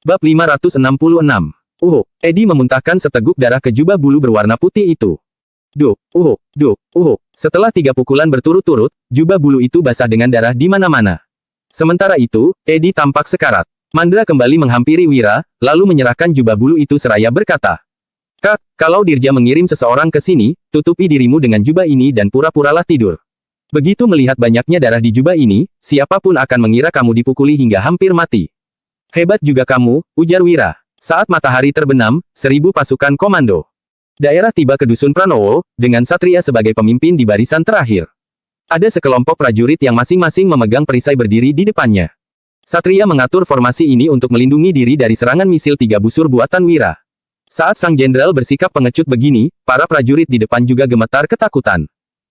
Bab 566. Edi memuntahkan seteguk darah ke jubah bulu berwarna putih itu. Setelah 3 pukulan berturut-turut, jubah bulu itu basah dengan darah di mana-mana. Sementara itu, Edi tampak sekarat. Mandra kembali menghampiri Wira, lalu menyerahkan jubah bulu itu seraya berkata, "Kak, kalau Dirja mengirim seseorang ke sini, tutupi dirimu dengan jubah ini dan pura-puralah tidur. Begitu melihat banyaknya darah di jubah ini, siapapun akan mengira kamu dipukuli hingga hampir mati." "Hebat juga kamu," ujar Wira. Saat matahari terbenam, 1000 pasukan komando daerah tiba ke Dusun Pranowo, dengan Satria sebagai pemimpin di barisan terakhir. Ada sekelompok prajurit yang masing-masing memegang perisai berdiri di depannya. Satria mengatur formasi ini untuk melindungi diri dari serangan misil 3 busur buatan Wira. Saat sang jenderal bersikap pengecut begini, para prajurit di depan juga gemetar ketakutan.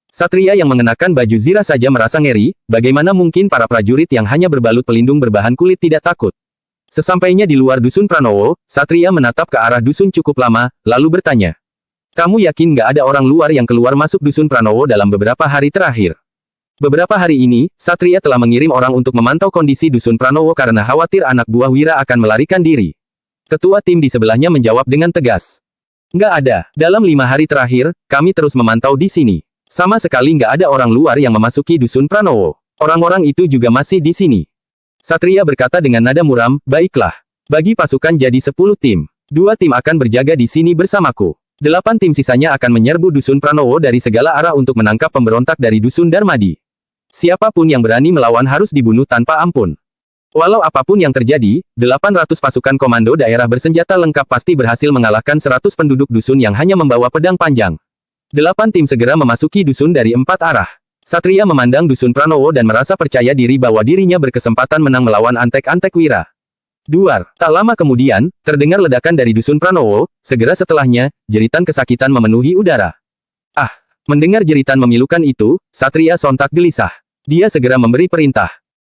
Satria yang mengenakan baju zirah saja merasa ngeri, bagaimana mungkin para prajurit yang hanya berbalut pelindung berbahan kulit tidak takut. Sesampainya di luar Dusun Pranowo, Satria menatap ke arah dusun cukup lama, lalu bertanya, "Kamu yakin nggak ada orang luar yang keluar masuk Dusun Pranowo dalam beberapa hari terakhir?" Beberapa hari ini, Satria telah mengirim orang untuk memantau kondisi Dusun Pranowo karena khawatir anak buah Wira akan melarikan diri. Ketua tim di sebelahnya menjawab dengan tegas, "Nggak ada. Dalam 5 hari terakhir, kami terus memantau di sini. Sama sekali nggak ada orang luar yang memasuki Dusun Pranowo. Orang-orang itu juga masih di sini." Satria berkata dengan nada muram, "Baiklah. Bagi pasukan jadi 10 tim. 2 tim akan berjaga di sini bersamaku. 8 tim sisanya akan menyerbu Dusun Pranowo dari segala arah untuk menangkap pemberontak dari Dusun Darmadi. Siapapun yang berani melawan harus dibunuh tanpa ampun. Walau apapun yang terjadi, 800 pasukan komando daerah bersenjata lengkap pasti berhasil mengalahkan 100 penduduk dusun yang hanya membawa pedang panjang." 8 tim segera memasuki dusun dari 4 arah. Satria memandang Dusun Pranowo dan merasa percaya diri bahwa dirinya berkesempatan menang melawan antek-antek Wira. Duar. Tak lama kemudian, terdengar ledakan dari Dusun Pranowo, segera setelahnya, jeritan kesakitan memenuhi udara. Mendengar jeritan memilukan itu, Satria sontak gelisah. Dia segera memberi perintah.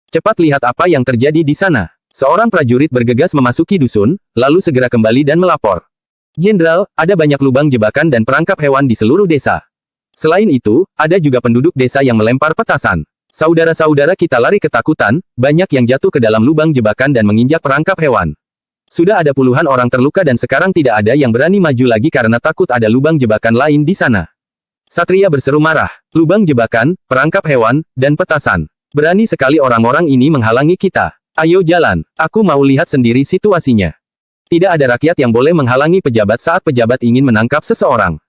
"Cepat lihat apa yang terjadi di sana." Seorang prajurit bergegas memasuki dusun, lalu segera kembali dan melapor, "Jenderal, ada banyak lubang jebakan dan perangkap hewan di seluruh desa. Selain itu, ada juga penduduk desa yang melempar petasan. Saudara-saudara kita lari ketakutan, banyak yang jatuh ke dalam lubang jebakan dan menginjak perangkap hewan. Sudah ada puluhan orang terluka dan sekarang tidak ada yang berani maju lagi karena takut ada lubang jebakan lain di sana." Satria berseru marah. "Lubang jebakan, perangkap hewan, dan petasan. Berani sekali orang-orang ini menghalangi kita. Ayo jalan, aku mau lihat sendiri situasinya. Tidak ada rakyat yang boleh menghalangi pejabat saat pejabat ingin menangkap seseorang.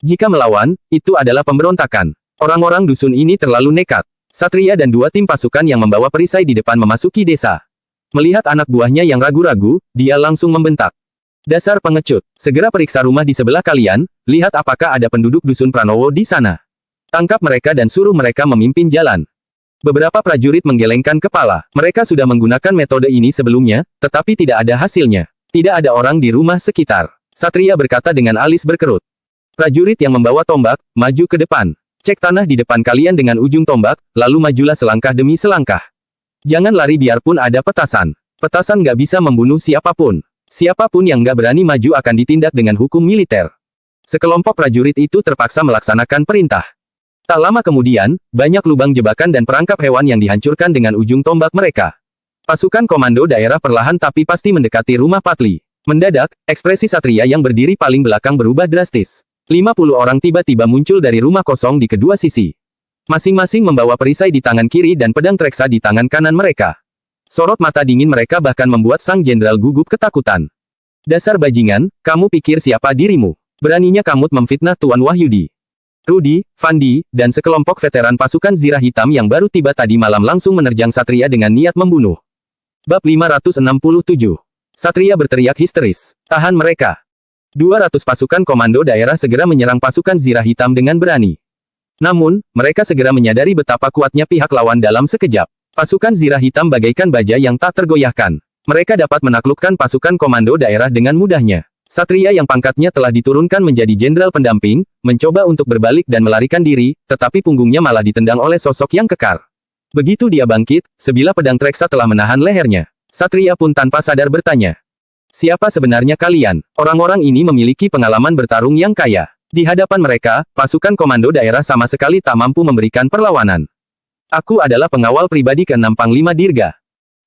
Jika melawan, itu adalah pemberontakan. Orang-orang dusun ini terlalu nekat." Satria dan 2 tim pasukan yang membawa perisai di depan memasuki desa. Melihat anak buahnya yang ragu-ragu, dia langsung membentak, "Dasar pengecut, segera periksa rumah di sebelah kalian, lihat apakah ada penduduk Dusun Pranowo di sana. Tangkap mereka dan suruh mereka memimpin jalan." Beberapa prajurit menggelengkan kepala. Mereka sudah menggunakan metode ini sebelumnya, tetapi tidak ada hasilnya. Tidak ada orang di rumah sekitar. Satria berkata dengan alis berkerut. "Prajurit yang membawa tombak, maju ke depan. Cek tanah di depan kalian dengan ujung tombak, lalu majulah selangkah demi selangkah. Jangan lari biarpun ada petasan. Petasan nggak bisa membunuh siapapun. Siapapun yang nggak berani maju akan ditindak dengan hukum militer." Sekelompok prajurit itu terpaksa melaksanakan perintah. Tak lama kemudian, banyak lubang jebakan dan perangkap hewan yang dihancurkan dengan ujung tombak mereka. Pasukan komando daerah perlahan tapi pasti mendekati rumah Patli. Mendadak, ekspresi Satria yang berdiri paling belakang berubah drastis. 50 orang tiba-tiba muncul dari rumah kosong di kedua sisi. Masing-masing membawa perisai di tangan kiri dan pedang treksa di tangan kanan mereka. Sorot mata dingin mereka bahkan membuat sang jenderal gugup ketakutan. "Dasar bajingan, kamu pikir siapa dirimu? Beraninya kamu memfitnah Tuan Wahyudi." Rudi, Fandi, dan sekelompok veteran pasukan zirah hitam yang baru tiba tadi malam langsung menerjang Satria dengan niat membunuh. Bab 567. Satria berteriak histeris, "Tahan mereka!" 200 pasukan komando daerah segera menyerang pasukan zirah hitam dengan berani. Namun, mereka segera menyadari betapa kuatnya pihak lawan dalam sekejap. Pasukan zirah hitam bagaikan baja yang tak tergoyahkan. Mereka dapat menaklukkan pasukan komando daerah dengan mudahnya. Satria yang pangkatnya telah diturunkan menjadi jenderal pendamping, mencoba untuk berbalik dan melarikan diri, tetapi punggungnya malah ditendang oleh sosok yang kekar. Begitu dia bangkit, sebilah pedang treksa telah menahan lehernya. Satria pun tanpa sadar bertanya, "Siapa sebenarnya kalian?" Orang-orang ini memiliki pengalaman bertarung yang kaya. Di hadapan mereka, pasukan komando daerah sama sekali tak mampu memberikan perlawanan. "Aku adalah pengawal pribadi ke-6 Panglima Dirga.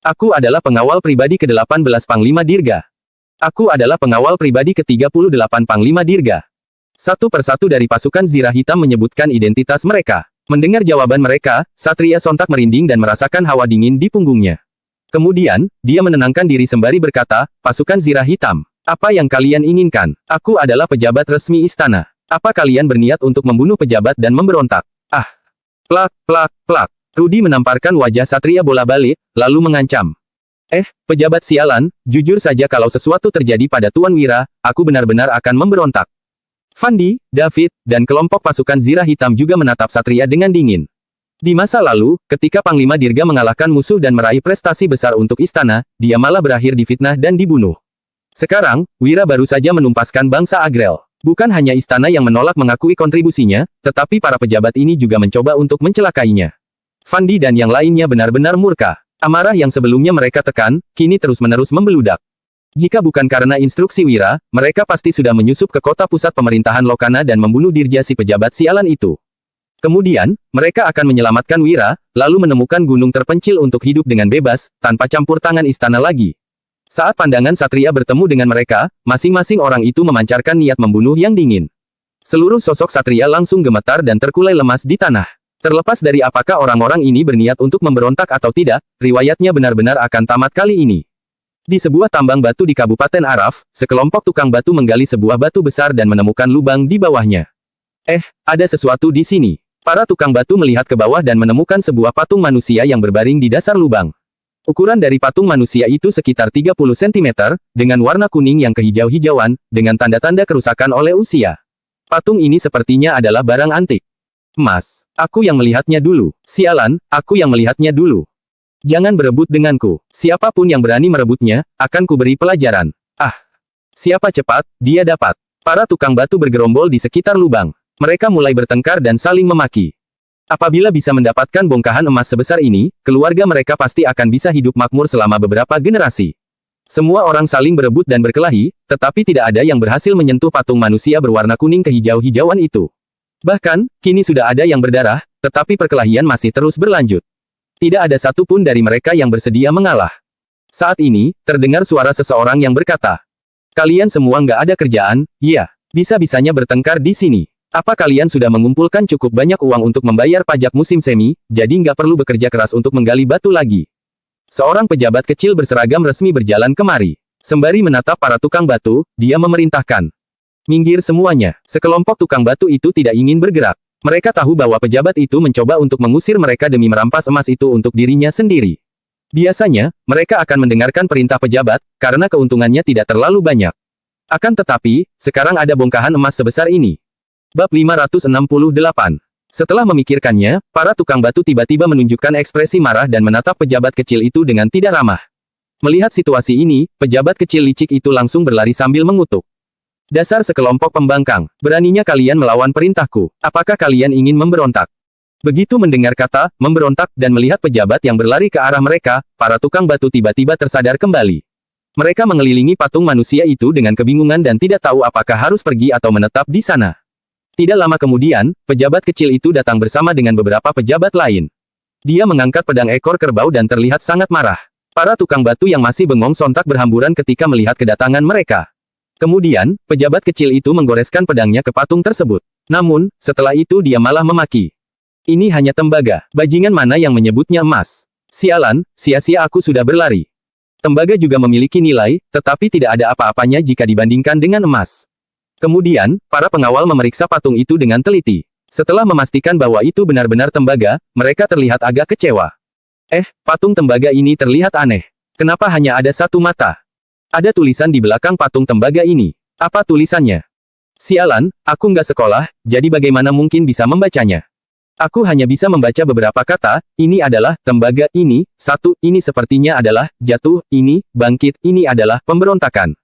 Aku adalah pengawal pribadi ke-18 Panglima Dirga. Aku adalah pengawal pribadi ke-38 Panglima Dirga. Satu persatu dari pasukan Zirah Hitam menyebutkan identitas mereka. Mendengar jawaban mereka, Satria sontak merinding dan merasakan hawa dingin di punggungnya. Kemudian, dia menenangkan diri sembari berkata, pasukan Zirah Hitam, apa yang kalian inginkan? Aku adalah pejabat resmi istana. Apa kalian berniat untuk membunuh pejabat dan memberontak? Ah! Plak, plak, plak. Rudy menamparkan wajah Satria bola-balik, lalu mengancam. Pejabat sialan, jujur saja kalau sesuatu terjadi pada Tuan Wira, aku benar-benar akan memberontak. Fandi, David, dan kelompok pasukan Zirah Hitam juga menatap Satria dengan dingin. Di masa lalu, ketika Panglima Dirga mengalahkan musuh dan meraih prestasi besar untuk istana, dia malah berakhir difitnah dan dibunuh. Sekarang, Wira baru saja menumpaskan bangsa Agrel. Bukan hanya istana yang menolak mengakui kontribusinya, tetapi para pejabat ini juga mencoba untuk mencelakainya. Fandi dan yang lainnya benar-benar murka. Amarah yang sebelumnya mereka tekan, kini terus-menerus membeludak. Jika bukan karena instruksi Wira, mereka pasti sudah menyusup ke kota pusat pemerintahan Lokana dan membunuh Dirja si pejabat sialan itu. Kemudian, mereka akan menyelamatkan Wira, lalu menemukan gunung terpencil untuk hidup dengan bebas, tanpa campur tangan istana lagi. Saat pandangan Satria bertemu dengan mereka, masing-masing orang itu memancarkan niat membunuh yang dingin. Seluruh sosok Satria langsung gemetar dan terkulai lemas di tanah. Terlepas dari apakah orang-orang ini berniat untuk memberontak atau tidak, riwayatnya benar-benar akan tamat kali ini. Di sebuah tambang batu di Kabupaten Araf, sekelompok tukang batu menggali sebuah batu besar dan menemukan lubang di bawahnya. Ada sesuatu di sini. Para tukang batu melihat ke bawah dan menemukan sebuah patung manusia yang berbaring di dasar lubang. Ukuran dari patung manusia itu sekitar 30 cm, dengan warna kuning yang kehijau-hijauan, dengan tanda-tanda kerusakan oleh usia. Patung ini sepertinya adalah barang antik. Emas, aku yang melihatnya dulu. Sialan, aku yang melihatnya dulu. Jangan berebut denganku. Siapapun yang berani merebutnya, akan kuberi pelajaran. Siapa cepat, dia dapat. Para tukang batu bergerombol di sekitar lubang. Mereka mulai bertengkar dan saling memaki. Apabila bisa mendapatkan bongkahan emas sebesar ini, keluarga mereka pasti akan bisa hidup makmur selama beberapa generasi. Semua orang saling berebut dan berkelahi, tetapi tidak ada yang berhasil menyentuh patung manusia berwarna kuning kehijau-hijauan itu. Bahkan, kini sudah ada yang berdarah, tetapi perkelahian masih terus berlanjut. Tidak ada satupun dari mereka yang bersedia mengalah. Saat ini, terdengar suara seseorang yang berkata, kalian semua nggak ada kerjaan, ya, bisa-bisanya bertengkar di sini. Apa kalian sudah mengumpulkan cukup banyak uang untuk membayar pajak musim semi, jadi nggak perlu bekerja keras untuk menggali batu lagi. Seorang pejabat kecil berseragam resmi berjalan kemari. Sembari menatap para tukang batu, dia memerintahkan. Minggir semuanya. Sekelompok tukang batu itu tidak ingin bergerak. Mereka tahu bahwa pejabat itu mencoba untuk mengusir mereka demi merampas emas itu untuk dirinya sendiri. Biasanya, mereka akan mendengarkan perintah pejabat, karena keuntungannya tidak terlalu banyak. Akan tetapi, sekarang ada bongkahan emas sebesar ini. Bab 568. Setelah memikirkannya, para tukang batu tiba-tiba menunjukkan ekspresi marah dan menatap pejabat kecil itu dengan tidak ramah. Melihat situasi ini, pejabat kecil licik itu langsung berlari sambil mengutuk. Dasar sekelompok pembangkang, beraninya kalian melawan perintahku. Apakah kalian ingin memberontak? Begitu mendengar kata, memberontak, dan melihat pejabat yang berlari ke arah mereka, para tukang batu tiba-tiba tersadar kembali. Mereka mengelilingi patung manusia itu dengan kebingungan dan tidak tahu apakah harus pergi atau menetap di sana. Tidak lama kemudian, pejabat kecil itu datang bersama dengan beberapa pejabat lain. Dia mengangkat pedang ekor kerbau dan terlihat sangat marah. Para tukang batu yang masih bengong sontak berhamburan ketika melihat kedatangan mereka. Kemudian, pejabat kecil itu menggoreskan pedangnya ke patung tersebut. Namun, setelah itu dia malah memaki. Ini hanya tembaga. Bajingan mana yang menyebutnya emas? Sialan, sia-sia aku sudah berlari. Tembaga juga memiliki nilai, tetapi tidak ada apa-apanya jika dibandingkan dengan emas. Kemudian, para pengawal memeriksa patung itu dengan teliti. Setelah memastikan bahwa itu benar-benar tembaga, mereka terlihat agak kecewa. Patung tembaga ini terlihat aneh. Kenapa hanya ada satu mata? Ada tulisan di belakang patung tembaga ini. Apa tulisannya? Sialan, aku nggak sekolah, jadi bagaimana mungkin bisa membacanya? Aku hanya bisa membaca beberapa kata, ini adalah, tembaga, ini, satu, ini sepertinya adalah, jatuh, ini, bangkit, ini adalah, pemberontakan.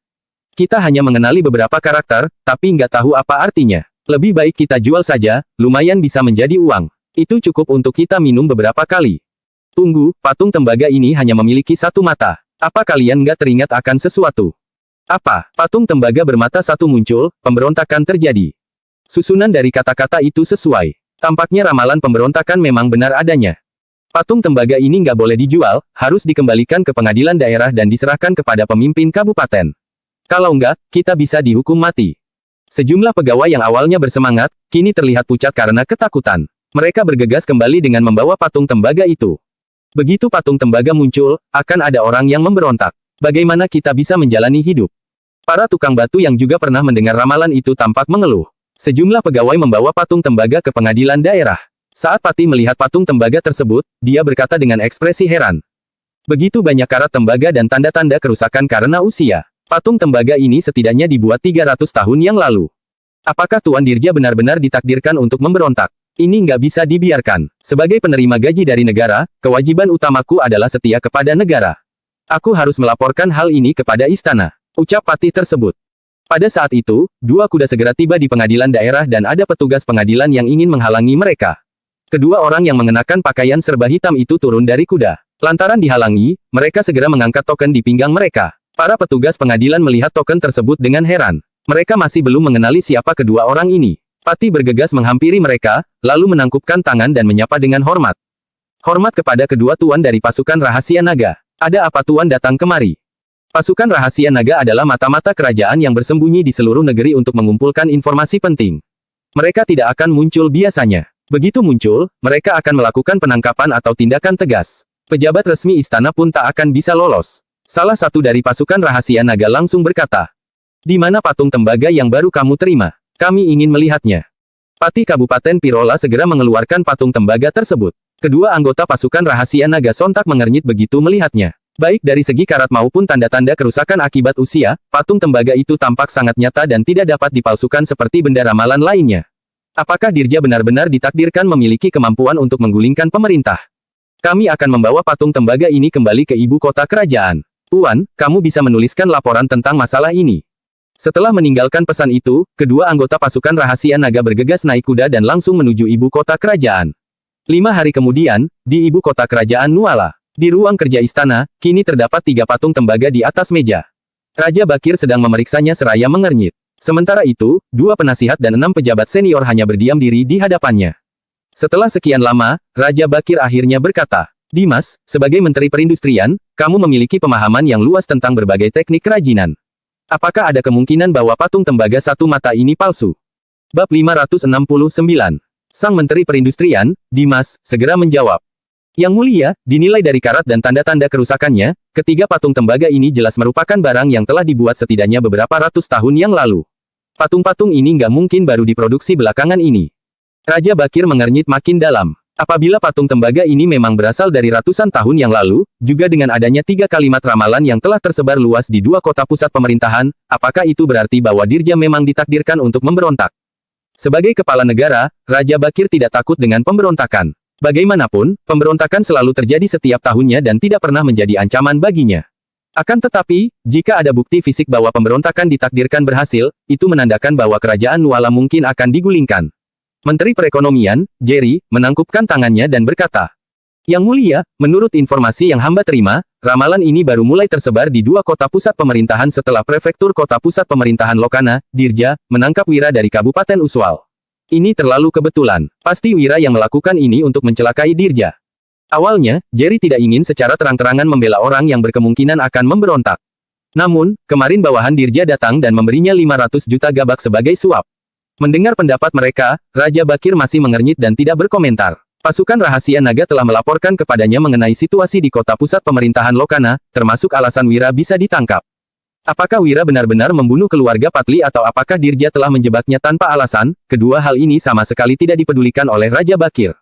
Kita hanya mengenali beberapa karakter, tapi nggak tahu apa artinya. Lebih baik kita jual saja, lumayan bisa menjadi uang. Itu cukup untuk kita minum beberapa kali. Tunggu, patung tembaga ini hanya memiliki satu mata. Apa kalian nggak teringat akan sesuatu? Apa? Patung tembaga bermata satu muncul, pemberontakan terjadi. Susunan dari kata-kata itu sesuai. Tampaknya ramalan pemberontakan memang benar adanya. Patung tembaga ini nggak boleh dijual, harus dikembalikan ke pengadilan daerah dan diserahkan kepada pemimpin kabupaten. Kalau nggak, kita bisa dihukum mati. Sejumlah pegawai yang awalnya bersemangat, kini terlihat pucat karena ketakutan. Mereka bergegas kembali dengan membawa patung tembaga itu. Begitu patung tembaga muncul, akan ada orang yang memberontak. Bagaimana kita bisa menjalani hidup? Para tukang batu yang juga pernah mendengar ramalan itu tampak mengeluh. Sejumlah pegawai membawa patung tembaga ke pengadilan daerah. Saat Patih melihat patung tembaga tersebut, dia berkata dengan ekspresi heran. Begitu banyak karat tembaga dan tanda-tanda kerusakan karena usia. Patung tembaga ini setidaknya dibuat 300 tahun yang lalu. Apakah Tuan Dirja benar-benar ditakdirkan untuk memberontak? Ini nggak bisa dibiarkan. Sebagai penerima gaji dari negara, kewajiban utamaku adalah setia kepada negara. Aku harus melaporkan hal ini kepada istana. Ucap Patih tersebut. Pada saat itu, dua kuda segera tiba di pengadilan daerah dan ada petugas pengadilan yang ingin menghalangi mereka. Kedua orang yang mengenakan pakaian serba hitam itu turun dari kuda. Lantaran dihalangi, mereka segera mengangkat token di pinggang mereka. Para petugas pengadilan melihat token tersebut dengan heran. Mereka masih belum mengenali siapa kedua orang ini. Patih bergegas menghampiri mereka, lalu menangkupkan tangan dan menyapa dengan hormat. Hormat kepada kedua tuan dari pasukan rahasia naga. Ada apa tuan datang kemari? Pasukan rahasia naga adalah mata-mata kerajaan yang bersembunyi di seluruh negeri untuk mengumpulkan informasi penting. Mereka tidak akan muncul biasanya. Begitu muncul, mereka akan melakukan penangkapan atau tindakan tegas. Pejabat resmi istana pun tak akan bisa lolos. Salah satu dari pasukan rahasia naga langsung berkata, "Di mana patung tembaga yang baru kamu terima? Kami ingin melihatnya." Patih Kabupaten Pirola segera mengeluarkan patung tembaga tersebut. Kedua anggota pasukan rahasia naga sontak mengernyit begitu melihatnya. Baik dari segi karat maupun tanda-tanda kerusakan akibat usia, patung tembaga itu tampak sangat nyata dan tidak dapat dipalsukan seperti benda ramalan lainnya. Apakah Dirja benar-benar ditakdirkan memiliki kemampuan untuk menggulingkan pemerintah? Kami akan membawa patung tembaga ini kembali ke ibu kota kerajaan. Tuan, kamu bisa menuliskan laporan tentang masalah ini. Setelah meninggalkan pesan itu, kedua anggota pasukan rahasia naga bergegas naik kuda dan langsung menuju ibu kota kerajaan. 5 hari kemudian, di ibu kota kerajaan Nuala, di ruang kerja istana, kini terdapat 3 patung tembaga di atas meja. Raja Bakir sedang memeriksanya seraya mengernyit. Sementara itu, 2 penasihat dan 6 pejabat senior hanya berdiam diri di hadapannya. Setelah sekian lama, Raja Bakir akhirnya berkata, "Dimas, sebagai Menteri Perindustrian, kamu memiliki pemahaman yang luas tentang berbagai teknik kerajinan. Apakah ada kemungkinan bahwa patung tembaga satu mata ini palsu?" Bab 569. Sang Menteri Perindustrian, Dimas, segera menjawab. "Yang mulia, dinilai dari karat dan tanda-tanda kerusakannya, ketiga patung tembaga ini jelas merupakan barang yang telah dibuat setidaknya beberapa ratus tahun yang lalu. Patung-patung ini nggak mungkin baru diproduksi belakangan ini." Raja Bakir mengernyit makin dalam. Apabila patung tembaga ini memang berasal dari ratusan tahun yang lalu, juga dengan adanya 3 kalimat ramalan yang telah tersebar luas di 2 kota pusat pemerintahan, apakah itu berarti bahwa Dirja memang ditakdirkan untuk memberontak? Sebagai kepala negara, Raja Bakir tidak takut dengan pemberontakan. Bagaimanapun, pemberontakan selalu terjadi setiap tahunnya dan tidak pernah menjadi ancaman baginya. Akan tetapi, jika ada bukti fisik bahwa pemberontakan ditakdirkan berhasil, itu menandakan bahwa kerajaan Nuala mungkin akan digulingkan. Menteri Perekonomian, Jerry, menangkupkan tangannya dan berkata, "Yang mulia, menurut informasi yang hamba terima, ramalan ini baru mulai tersebar di 2 kota pusat pemerintahan setelah prefektur kota pusat pemerintahan Lokana, Dirja, menangkap Wira dari Kabupaten Uswal. Ini terlalu kebetulan. Pasti Wira yang melakukan ini untuk mencelakai Dirja." Awalnya, Jerry tidak ingin secara terang-terangan membela orang yang berkemungkinan akan memberontak. Namun, kemarin bawahan Dirja datang dan memberinya 500 juta gabak sebagai suap. Mendengar pendapat mereka, Raja Bakir masih mengernyit dan tidak berkomentar. Pasukan rahasia naga telah melaporkan kepadanya mengenai situasi di kota pusat pemerintahan Lokana, termasuk alasan Wira bisa ditangkap. Apakah Wira benar-benar membunuh keluarga Patli atau apakah Dirja telah menjebaknya tanpa alasan? Kedua hal ini sama sekali tidak dipedulikan oleh Raja Bakir.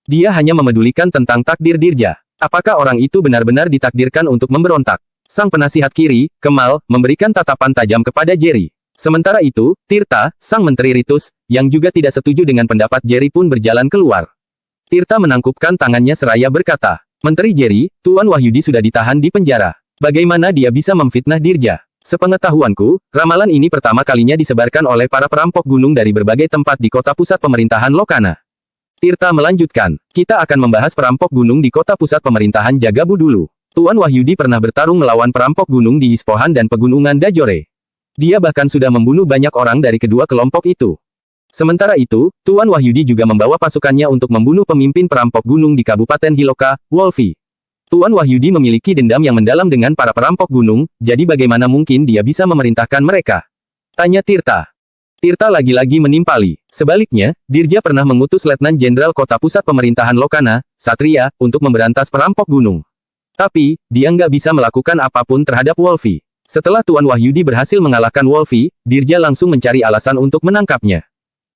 Dia hanya memedulikan tentang takdir Dirja. Apakah orang itu benar-benar ditakdirkan untuk memberontak? Sang penasihat kiri, Kemal, memberikan tatapan tajam kepada Jerry. Sementara itu, Tirta, sang Menteri Ritus, yang juga tidak setuju dengan pendapat Jerry pun berjalan keluar. Tirta menangkupkan tangannya seraya berkata, "Menteri Jerry, Tuan Wahyudi sudah ditahan di penjara. Bagaimana dia bisa memfitnah Dirja? Sepengetahuanku, ramalan ini pertama kalinya disebarkan oleh para perampok gunung dari berbagai tempat di kota pusat pemerintahan Lokana." Tirta melanjutkan, "Kita akan membahas perampok gunung di kota pusat pemerintahan Jagabu dulu. Tuan Wahyudi pernah bertarung melawan perampok gunung di Ispohan dan pegunungan Dajore. Dia bahkan sudah membunuh banyak orang dari kedua kelompok itu. Sementara itu, Tuan Wahyudi juga membawa pasukannya untuk membunuh pemimpin perampok gunung di Kabupaten Hiloka, Wolfie. Tuan Wahyudi memiliki dendam yang mendalam dengan para perampok gunung, jadi bagaimana mungkin dia bisa memerintahkan mereka? Tanya Tirta. Tirta lagi-lagi menimpali. Sebaliknya, Dirja pernah mengutus Letnan Jenderal Kota Pusat Pemerintahan Lokana, Satria, untuk memberantas perampok gunung. Tapi, dia nggak bisa melakukan apapun terhadap Wolfie. Setelah Tuan Wahyudi berhasil mengalahkan Wolfie, Dirja langsung mencari alasan untuk menangkapnya.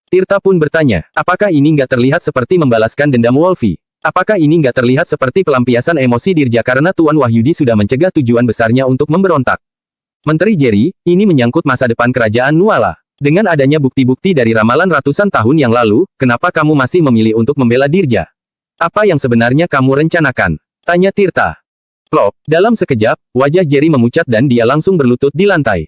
Tirta pun bertanya, apakah ini nggak terlihat seperti membalaskan dendam Wolfie? Apakah ini nggak terlihat seperti pelampiasan emosi Dirja karena Tuan Wahyudi sudah mencegah tujuan besarnya untuk memberontak? Menteri Jerry, ini menyangkut masa depan kerajaan Nuala. Dengan adanya bukti-bukti dari ramalan ratusan tahun yang lalu, kenapa kamu masih memilih untuk membela Dirja? Apa yang sebenarnya kamu rencanakan? Tanya Tirta. Plop, dalam sekejap, wajah Jerry memucat dan dia langsung berlutut di lantai.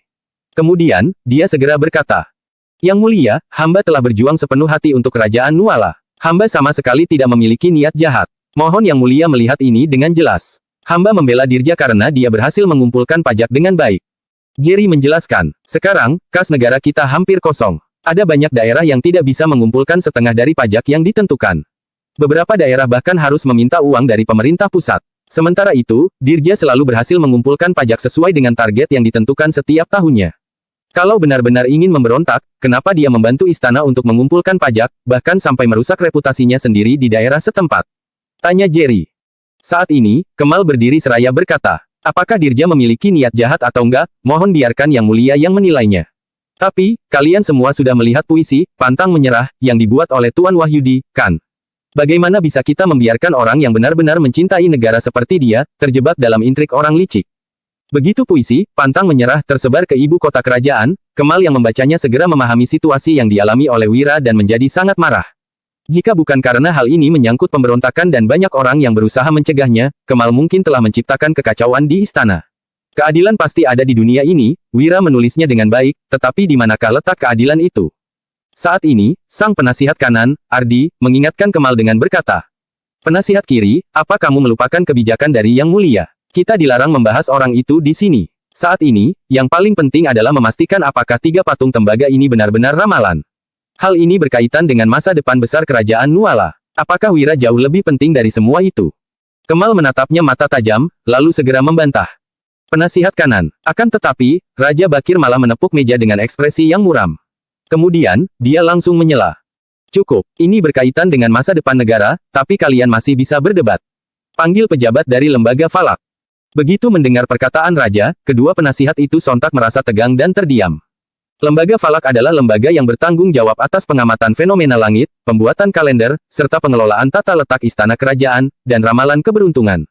Kemudian, dia segera berkata, Yang mulia, hamba telah berjuang sepenuh hati untuk kerajaan Nuala. Hamba sama sekali tidak memiliki niat jahat. Mohon Yang Mulia melihat ini dengan jelas. Hamba membela Dirja karena dia berhasil mengumpulkan pajak dengan baik. Jerry menjelaskan, sekarang, kas negara kita hampir kosong. Ada banyak daerah yang tidak bisa mengumpulkan setengah dari pajak yang ditentukan. Beberapa daerah bahkan harus meminta uang dari pemerintah pusat. Sementara itu, Dirja selalu berhasil mengumpulkan pajak sesuai dengan target yang ditentukan setiap tahunnya. Kalau benar-benar ingin memberontak, kenapa dia membantu istana untuk mengumpulkan pajak, bahkan sampai merusak reputasinya sendiri di daerah setempat? Tanya Jerry. Saat ini, Kemal berdiri seraya berkata, apakah Dirja memiliki niat jahat atau enggak, mohon biarkan Yang Mulia yang menilainya. Tapi, kalian semua sudah melihat puisi, Pantang Menyerah, yang dibuat oleh Tuan Wahyudi, kan? Bagaimana bisa kita membiarkan orang yang benar-benar mencintai negara seperti dia, terjebak dalam intrik orang licik? Begitu puisi, Pantang Menyerah tersebar ke ibu kota kerajaan, Kemal yang membacanya segera memahami situasi yang dialami oleh Wira dan menjadi sangat marah. Jika bukan karena hal ini menyangkut pemberontakan dan banyak orang yang berusaha mencegahnya, Kemal mungkin telah menciptakan kekacauan di istana. Keadilan pasti ada di dunia ini, Wira menulisnya dengan baik, tetapi di manakah letak keadilan itu? Saat ini, sang penasihat kanan, Ardi, mengingatkan Kemal dengan berkata, Penasihat kiri, apa kamu melupakan kebijakan dari Yang Mulia? Kita dilarang membahas orang itu di sini. Saat ini, yang paling penting adalah memastikan apakah 3 patung tembaga ini benar-benar ramalan. Hal ini berkaitan dengan masa depan besar kerajaan Nuala. Apakah Wira jauh lebih penting dari semua itu? Kemal menatapnya mata tajam, lalu segera membantah. Penasihat kanan. Akan tetapi, Raja Bakir malah menepuk meja dengan ekspresi yang muram. Kemudian, dia langsung menyela. Cukup, ini berkaitan dengan masa depan negara, tapi kalian masih bisa berdebat. Panggil pejabat dari lembaga falak. Begitu mendengar perkataan raja, kedua penasihat itu sontak merasa tegang dan terdiam. Lembaga falak adalah lembaga yang bertanggung jawab atas pengamatan fenomena langit, pembuatan kalender, serta pengelolaan tata letak istana kerajaan, dan ramalan keberuntungan.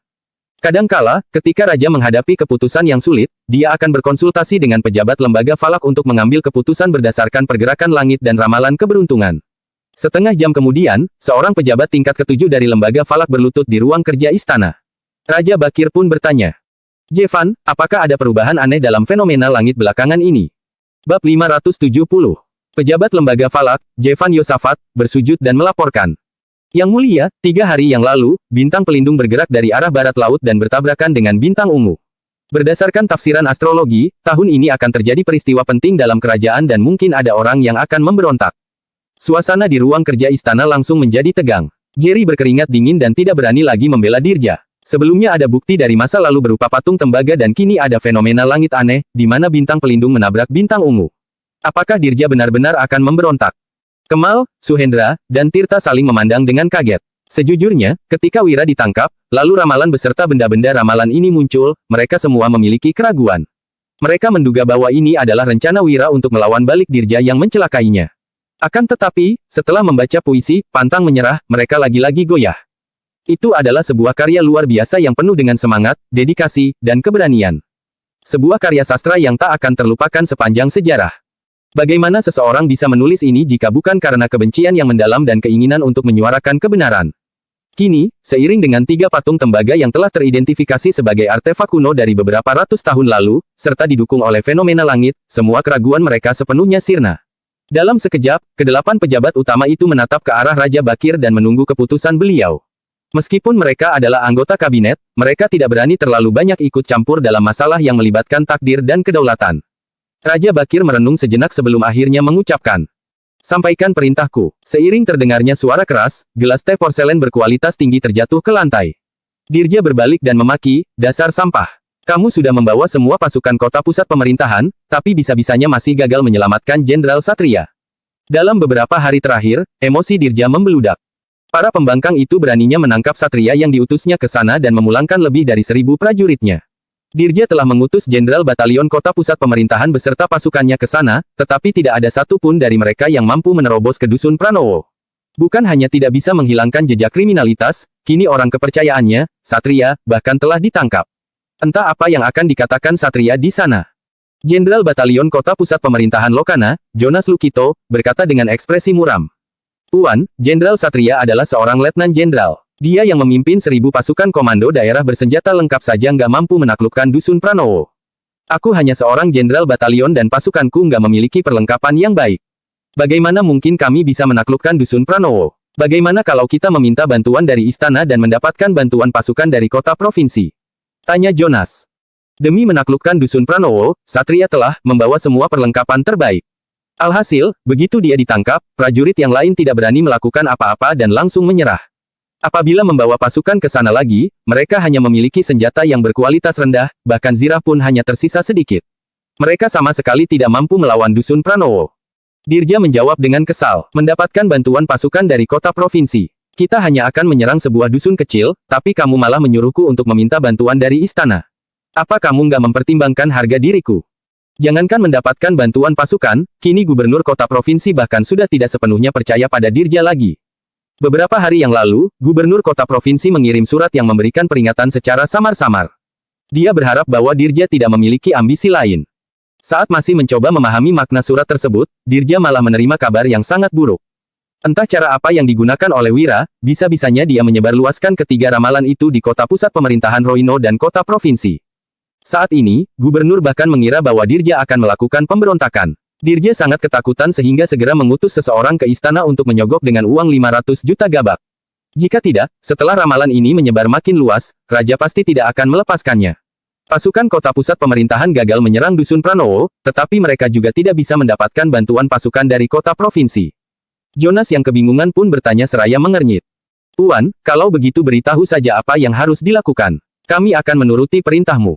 Kadangkala, ketika raja menghadapi keputusan yang sulit, dia akan berkonsultasi dengan pejabat lembaga falak untuk mengambil keputusan berdasarkan pergerakan langit dan ramalan keberuntungan. Setengah jam kemudian, seorang pejabat tingkat ke-7 dari lembaga falak berlutut di ruang kerja istana. Raja Bakir pun bertanya, Jevan, apakah ada perubahan aneh dalam fenomena langit belakangan ini? Bab 570. Pejabat lembaga falak, Jevan Yosafat, bersujud dan melaporkan. Yang Mulia, 3 hari yang lalu, bintang pelindung bergerak dari arah barat laut dan bertabrakan dengan bintang ungu. Berdasarkan tafsiran astrologi, tahun ini akan terjadi peristiwa penting dalam kerajaan dan mungkin ada orang yang akan memberontak. Suasana di ruang kerja istana langsung menjadi tegang. Jerry berkeringat dingin dan tidak berani lagi membela Dirja. Sebelumnya ada bukti dari masa lalu berupa patung tembaga dan kini ada fenomena langit aneh, di mana bintang pelindung menabrak bintang ungu. Apakah Dirja benar-benar akan memberontak? Kemal, Suhendra, dan Tirta saling memandang dengan kaget. Sejujurnya, ketika Wira ditangkap, lalu ramalan beserta benda-benda ramalan ini muncul, mereka semua memiliki keraguan. Mereka menduga bahwa ini adalah rencana Wira untuk melawan balik Dirja yang mencelakainya. Akan tetapi, setelah membaca puisi, Pantang Menyerah, mereka lagi-lagi goyah. Itu adalah sebuah karya luar biasa yang penuh dengan semangat, dedikasi, dan keberanian. Sebuah karya sastra yang tak akan terlupakan sepanjang sejarah. Bagaimana seseorang bisa menulis ini jika bukan karena kebencian yang mendalam dan keinginan untuk menyuarakan kebenaran? Kini, seiring dengan 3 patung tembaga yang telah teridentifikasi sebagai artefak kuno dari beberapa ratus tahun lalu, serta didukung oleh fenomena langit, semua keraguan mereka sepenuhnya sirna. Dalam sekejap, ke-8 pejabat utama itu menatap ke arah Raja Bakir dan menunggu keputusan beliau. Meskipun mereka adalah anggota kabinet, mereka tidak berani terlalu banyak ikut campur dalam masalah yang melibatkan takdir dan kedaulatan. Raja Bakir merenung sejenak sebelum akhirnya mengucapkan, Sampaikan perintahku. Seiring terdengarnya suara keras, gelas teh porselen berkualitas tinggi terjatuh ke lantai. Dirja berbalik dan memaki, dasar sampah. Kamu sudah membawa semua pasukan kota pusat pemerintahan, tapi bisa-bisanya masih gagal menyelamatkan Jenderal Satria. Dalam beberapa hari terakhir, emosi Dirja membeludak. Para pembangkang itu beraninya menangkap Satria yang diutusnya ke sana dan memulangkan lebih dari 1.000 prajuritnya. Dirja telah mengutus Jenderal Batalion Kota Pusat Pemerintahan beserta pasukannya ke sana, tetapi tidak ada satupun dari mereka yang mampu menerobos ke Dusun Pranowo. Bukan hanya tidak bisa menghilangkan jejak kriminalitas, kini orang kepercayaannya, Satria, bahkan telah ditangkap. Entah apa yang akan dikatakan Satria di sana. Jenderal Batalion Kota Pusat Pemerintahan Lokana, Jonas Lukito, berkata dengan ekspresi muram. Tuan, Jenderal Satria adalah seorang letnan jenderal. Dia yang memimpin 1.000 pasukan komando daerah bersenjata lengkap saja nggak mampu menaklukkan Dusun Pranowo. Aku hanya seorang jenderal batalion dan pasukanku nggak memiliki perlengkapan yang baik. Bagaimana mungkin kami bisa menaklukkan Dusun Pranowo? Bagaimana kalau kita meminta bantuan dari istana dan mendapatkan bantuan pasukan dari kota provinsi? Tanya Jonas. Demi menaklukkan Dusun Pranowo, Satria telah membawa semua perlengkapan terbaik. Alhasil, begitu dia ditangkap, prajurit yang lain tidak berani melakukan apa-apa dan langsung menyerah. Apabila membawa pasukan ke sana lagi, mereka hanya memiliki senjata yang berkualitas rendah, bahkan zirah pun hanya tersisa sedikit. Mereka sama sekali tidak mampu melawan Dusun Pranowo. Dirja menjawab dengan kesal, mendapatkan bantuan pasukan dari kota provinsi. Kita hanya akan menyerang sebuah dusun kecil, tapi kamu malah menyuruhku untuk meminta bantuan dari istana. Apa kamu nggak mempertimbangkan harga diriku? Jangankan mendapatkan bantuan pasukan, kini gubernur kota provinsi bahkan sudah tidak sepenuhnya percaya pada Dirja lagi. Beberapa hari yang lalu, gubernur kota provinsi mengirim surat yang memberikan peringatan secara samar-samar. Dia berharap bahwa Dirja tidak memiliki ambisi lain. Saat masih mencoba memahami makna surat tersebut, Dirja malah menerima kabar yang sangat buruk. Entah cara apa yang digunakan oleh Wira, bisa-bisanya dia menyebarluaskan ketiga ramalan itu di kota pusat pemerintahan Roino dan kota provinsi. Saat ini, gubernur bahkan mengira bahwa Dirja akan melakukan pemberontakan. Dirja sangat ketakutan sehingga segera mengutus seseorang ke istana untuk menyogok dengan uang 500 juta gabak. Jika tidak, setelah ramalan ini menyebar makin luas, raja pasti tidak akan melepaskannya. Pasukan kota pusat pemerintahan gagal menyerang Dusun Pranowo, tetapi mereka juga tidak bisa mendapatkan bantuan pasukan dari kota provinsi. Jonas yang kebingungan pun bertanya seraya mengernyit. Tuan, kalau begitu beritahu saja apa yang harus dilakukan. Kami akan menuruti perintahmu.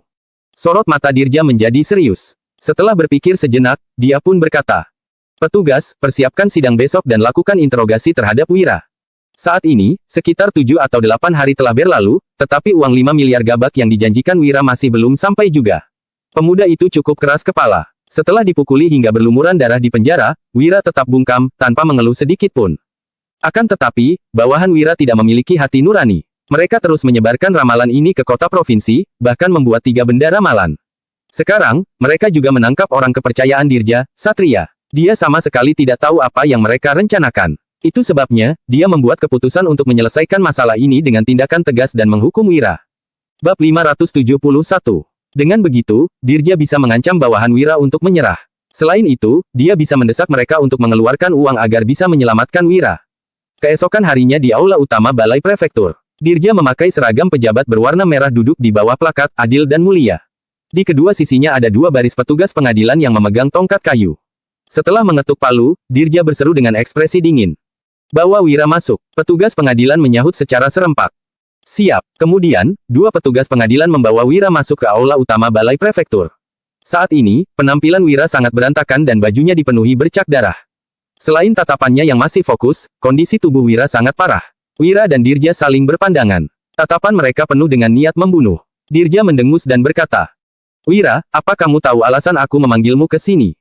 Sorot mata Dirja menjadi serius. Setelah berpikir sejenak, dia pun berkata, petugas, persiapkan sidang besok dan lakukan interogasi terhadap Wira. Saat ini, sekitar 7 atau 8 hari telah berlalu, tetapi uang 5 miliar gabak yang dijanjikan Wira masih belum sampai juga. Pemuda itu cukup keras kepala. Setelah dipukuli hingga berlumuran darah di penjara, Wira tetap bungkam, tanpa mengeluh sedikit pun. Akan tetapi, bawahan Wira tidak memiliki hati nurani. Mereka terus menyebarkan ramalan ini ke kota provinsi, bahkan membuat 3 benda ramalan. Sekarang, mereka juga menangkap orang kepercayaan Dirja, Satria. Dia sama sekali tidak tahu apa yang mereka rencanakan. Itu sebabnya, dia membuat keputusan untuk menyelesaikan masalah ini dengan tindakan tegas dan menghukum Wira. Bab 571. Dengan begitu, Dirja bisa mengancam bawahan Wira untuk menyerah. Selain itu, dia bisa mendesak mereka untuk mengeluarkan uang agar bisa menyelamatkan Wira. Keesokan harinya di aula utama Balai Prefektur, Dirja memakai seragam pejabat berwarna merah duduk di bawah plakat Adil dan Mulia. Di kedua sisinya ada 2 baris petugas pengadilan yang memegang tongkat kayu. Setelah mengetuk palu, Dirja berseru dengan ekspresi dingin. Bawa Wira masuk. Petugas pengadilan menyahut secara serempak. Siap. Kemudian, 2 petugas pengadilan membawa Wira masuk ke aula utama Balai Prefektur. Saat ini, penampilan Wira sangat berantakan dan bajunya dipenuhi bercak darah. Selain tatapannya yang masih fokus, kondisi tubuh Wira sangat parah. Wira dan Dirja saling berpandangan. Tatapan mereka penuh dengan niat membunuh. Dirja mendengus dan berkata, Wira, apa kamu tahu alasan aku memanggilmu ke sini?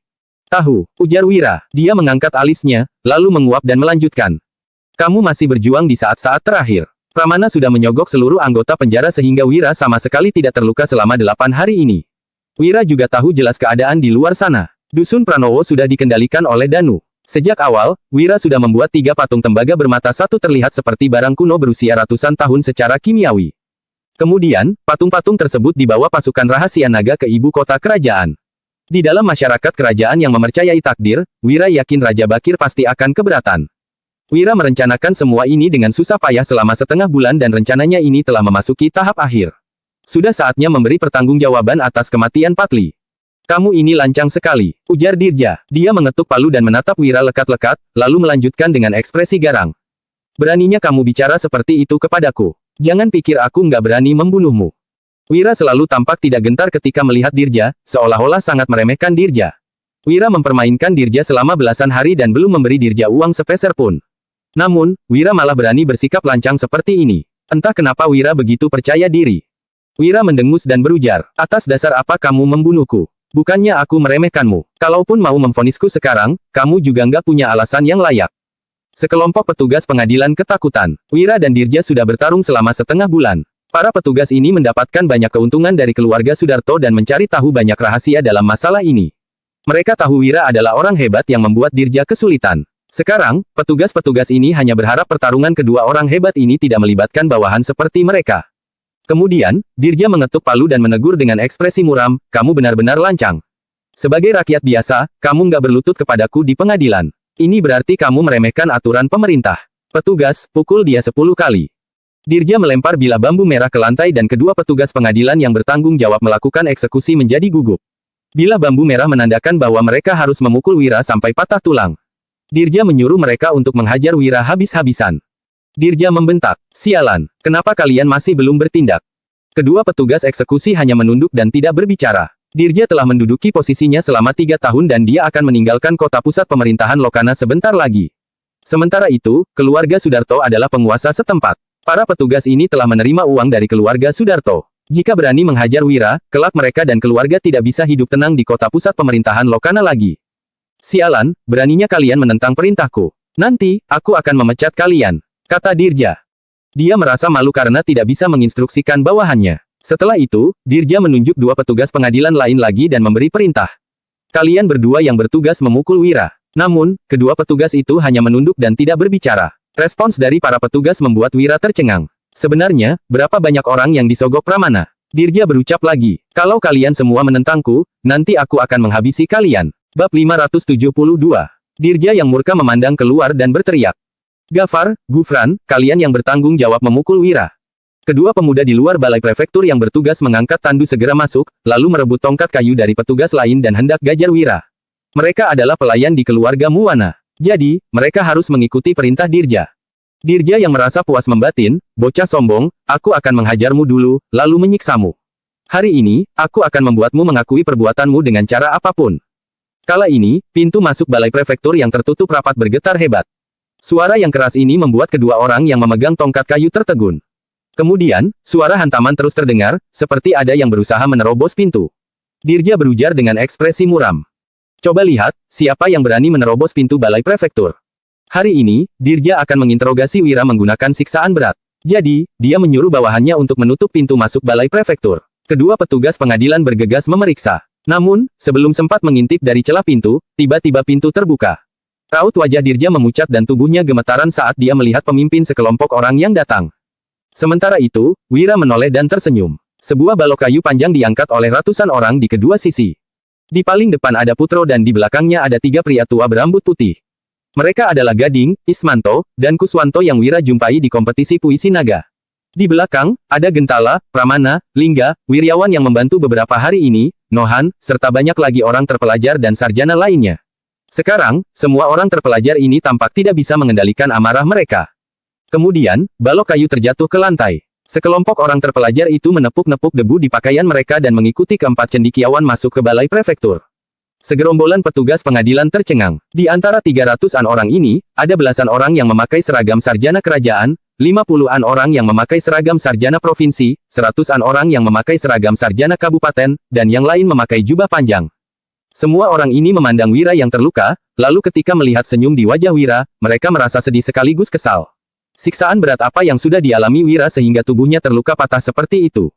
Tahu, ujar Wira. Dia mengangkat alisnya, lalu menguap dan melanjutkan. Kamu masih berjuang di saat-saat terakhir. Pramana sudah menyogok seluruh anggota penjara sehingga Wira sama sekali tidak terluka selama 8 hari ini. Wira juga tahu jelas keadaan di luar sana. Dusun Pranowo sudah dikendalikan oleh Danu. Sejak awal, Wira sudah membuat 3 patung tembaga bermata satu terlihat seperti barang kuno berusia ratusan tahun secara kimiawi. Kemudian, patung-patung tersebut dibawa pasukan rahasia naga ke ibu kota kerajaan. Di dalam masyarakat kerajaan yang mempercayai takdir, Wira yakin Raja Bakir pasti akan keberatan. Wira merencanakan semua ini dengan susah payah selama setengah bulan dan rencananya ini telah memasuki tahap akhir. Sudah saatnya memberi pertanggungjawaban atas kematian Patli. Kamu ini lancang sekali, ujar Dirja. Dia mengetuk palu dan menatap Wira lekat-lekat, lalu melanjutkan dengan ekspresi garang. Beraninya kamu bicara seperti itu kepadaku. Jangan pikir aku nggak berani membunuhmu. Wira selalu tampak tidak gentar ketika melihat Dirja, seolah-olah sangat meremehkan Dirja. Wira mempermainkan Dirja selama belasan hari dan belum memberi Dirja uang sepeser pun. Namun, Wira malah berani bersikap lancang seperti ini. Entah kenapa Wira begitu percaya diri. Wira mendengus dan berujar, atas dasar apa kamu membunuhku? Bukannya aku meremehkanmu. Kalaupun mau memvonisku sekarang, kamu juga nggak punya alasan yang layak. Sekelompok petugas pengadilan ketakutan. Wira dan Dirja sudah bertarung selama setengah bulan. Para petugas ini mendapatkan banyak keuntungan dari keluarga Sudarto dan mencari tahu banyak rahasia dalam masalah ini. Mereka tahu Wira adalah orang hebat yang membuat Dirja kesulitan. Sekarang, petugas-petugas ini hanya berharap pertarungan kedua orang hebat ini tidak melibatkan bawahan seperti mereka. Kemudian, Dirja mengetuk palu dan menegur dengan ekspresi muram, kamu benar-benar lancang. Sebagai rakyat biasa, kamu nggak berlutut kepadaku di pengadilan. Ini berarti kamu meremehkan aturan pemerintah. Petugas, pukul dia 10 kali. Dirja melempar bilah bambu merah ke lantai dan kedua petugas pengadilan yang bertanggung jawab melakukan eksekusi menjadi gugup. Bilah bambu merah menandakan bahwa mereka harus memukul Wira sampai patah tulang. Dirja menyuruh mereka untuk menghajar Wira habis-habisan. Dirja membentak, sialan, kenapa kalian masih belum bertindak? Kedua petugas eksekusi hanya menunduk dan tidak berbicara. Dirja telah menduduki posisinya selama 3 tahun dan dia akan meninggalkan kota pusat pemerintahan Lokana sebentar lagi. Sementara itu, keluarga Sudarto adalah penguasa setempat. Para petugas ini telah menerima uang dari keluarga Sudarto. Jika berani menghajar Wira, kelak mereka dan keluarga tidak bisa hidup tenang di kota pusat pemerintahan Lokana lagi. Sialan, beraninya kalian menentang perintahku. Nanti, aku akan memecat kalian, kata Dirja. Dia merasa malu karena tidak bisa menginstruksikan bawahannya. Setelah itu, Dirja menunjuk dua petugas pengadilan lain lagi dan memberi perintah. Kalian berdua yang bertugas memukul Wira. Namun, kedua petugas itu hanya menunduk dan tidak berbicara. Respons dari para petugas membuat Wira tercengang. Sebenarnya, berapa banyak orang yang disogok Pramana? Dirja berucap lagi, kalau kalian semua menentangku, nanti aku akan menghabisi kalian. Bab 572. Dirja yang murka memandang keluar dan berteriak. Gafar, Gufran, kalian yang bertanggung jawab memukul Wira. Kedua pemuda di luar balai prefektur yang bertugas mengangkat tandu segera masuk, lalu merebut tongkat kayu dari petugas lain dan hendak gajar Wira. Mereka adalah pelayan di keluarga Muwana. Jadi, mereka harus mengikuti perintah Dirja. Dirja yang merasa puas membatin, bocah sombong, aku akan menghajarmu dulu, lalu menyiksamu. Hari ini, aku akan membuatmu mengakui perbuatanmu dengan cara apapun. Kala ini, pintu masuk balai prefektur yang tertutup rapat bergetar hebat. Suara yang keras ini membuat kedua orang yang memegang tongkat kayu tertegun. Kemudian, suara hantaman terus terdengar, seperti ada yang berusaha menerobos pintu. Dirja berujar dengan ekspresi muram. Coba lihat, siapa yang berani menerobos pintu balai prefektur. Hari ini, Dirja akan menginterogasi Wira menggunakan siksaan berat. Jadi, dia menyuruh bawahannya untuk menutup pintu masuk balai prefektur. Kedua petugas pengadilan bergegas memeriksa. Namun, sebelum sempat mengintip dari celah pintu, tiba-tiba pintu terbuka. Raut wajah Dirja memucat dan tubuhnya gemetaran saat dia melihat pemimpin sekelompok orang yang datang. Sementara itu, Wira menoleh dan tersenyum. Sebuah balok kayu panjang diangkat oleh ratusan orang di kedua sisi. Di paling depan ada Putro dan di belakangnya ada 3 pria tua berambut putih. Mereka adalah Gading, Ismanto, dan Kuswanto yang Wira jumpai di kompetisi puisi naga. Di belakang, ada Gentala, Pramana, Lingga, Wiryawan yang membantu beberapa hari ini, Nohan, serta banyak lagi orang terpelajar dan sarjana lainnya. Sekarang, semua orang terpelajar ini tampak tidak bisa mengendalikan amarah mereka. Kemudian, balok kayu terjatuh ke lantai. Sekelompok orang terpelajar itu menepuk-nepuk debu di pakaian mereka dan mengikuti keempat cendekiawan masuk ke balai prefektur. Segerombolan petugas pengadilan tercengang. Di antara 300-an orang ini, ada belasan orang yang memakai seragam sarjana kerajaan, 50-an orang yang memakai seragam sarjana provinsi, 100-an orang yang memakai seragam sarjana kabupaten, dan yang lain memakai jubah panjang. Semua orang ini memandang Wira yang terluka, lalu ketika melihat senyum di wajah Wira, mereka merasa sedih sekaligus kesal. Siksaan berat apa yang sudah dialami Wira sehingga tubuhnya terluka patah seperti itu.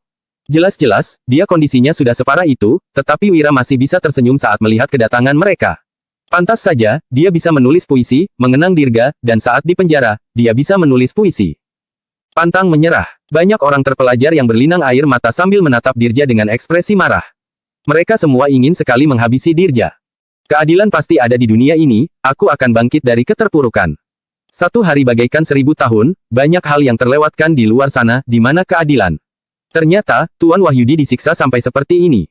Jelas-jelas, dia kondisinya sudah separah itu, tetapi Wira masih bisa tersenyum saat melihat kedatangan mereka. Pantas saja, dia bisa menulis puisi, mengenang Dirga, dan saat di penjara, dia bisa menulis puisi. Pantang menyerah. Banyak orang terpelajar yang berlinang air mata sambil menatap Dirja dengan ekspresi marah. Mereka semua ingin sekali menghabisi Dirja. Keadilan pasti ada di dunia ini, aku akan bangkit dari keterpurukan. Satu hari bagaikan 1000 tahun, banyak hal yang terlewatkan di luar sana, di mana keadilan. Ternyata, Tuan Wahyudi disiksa sampai seperti ini.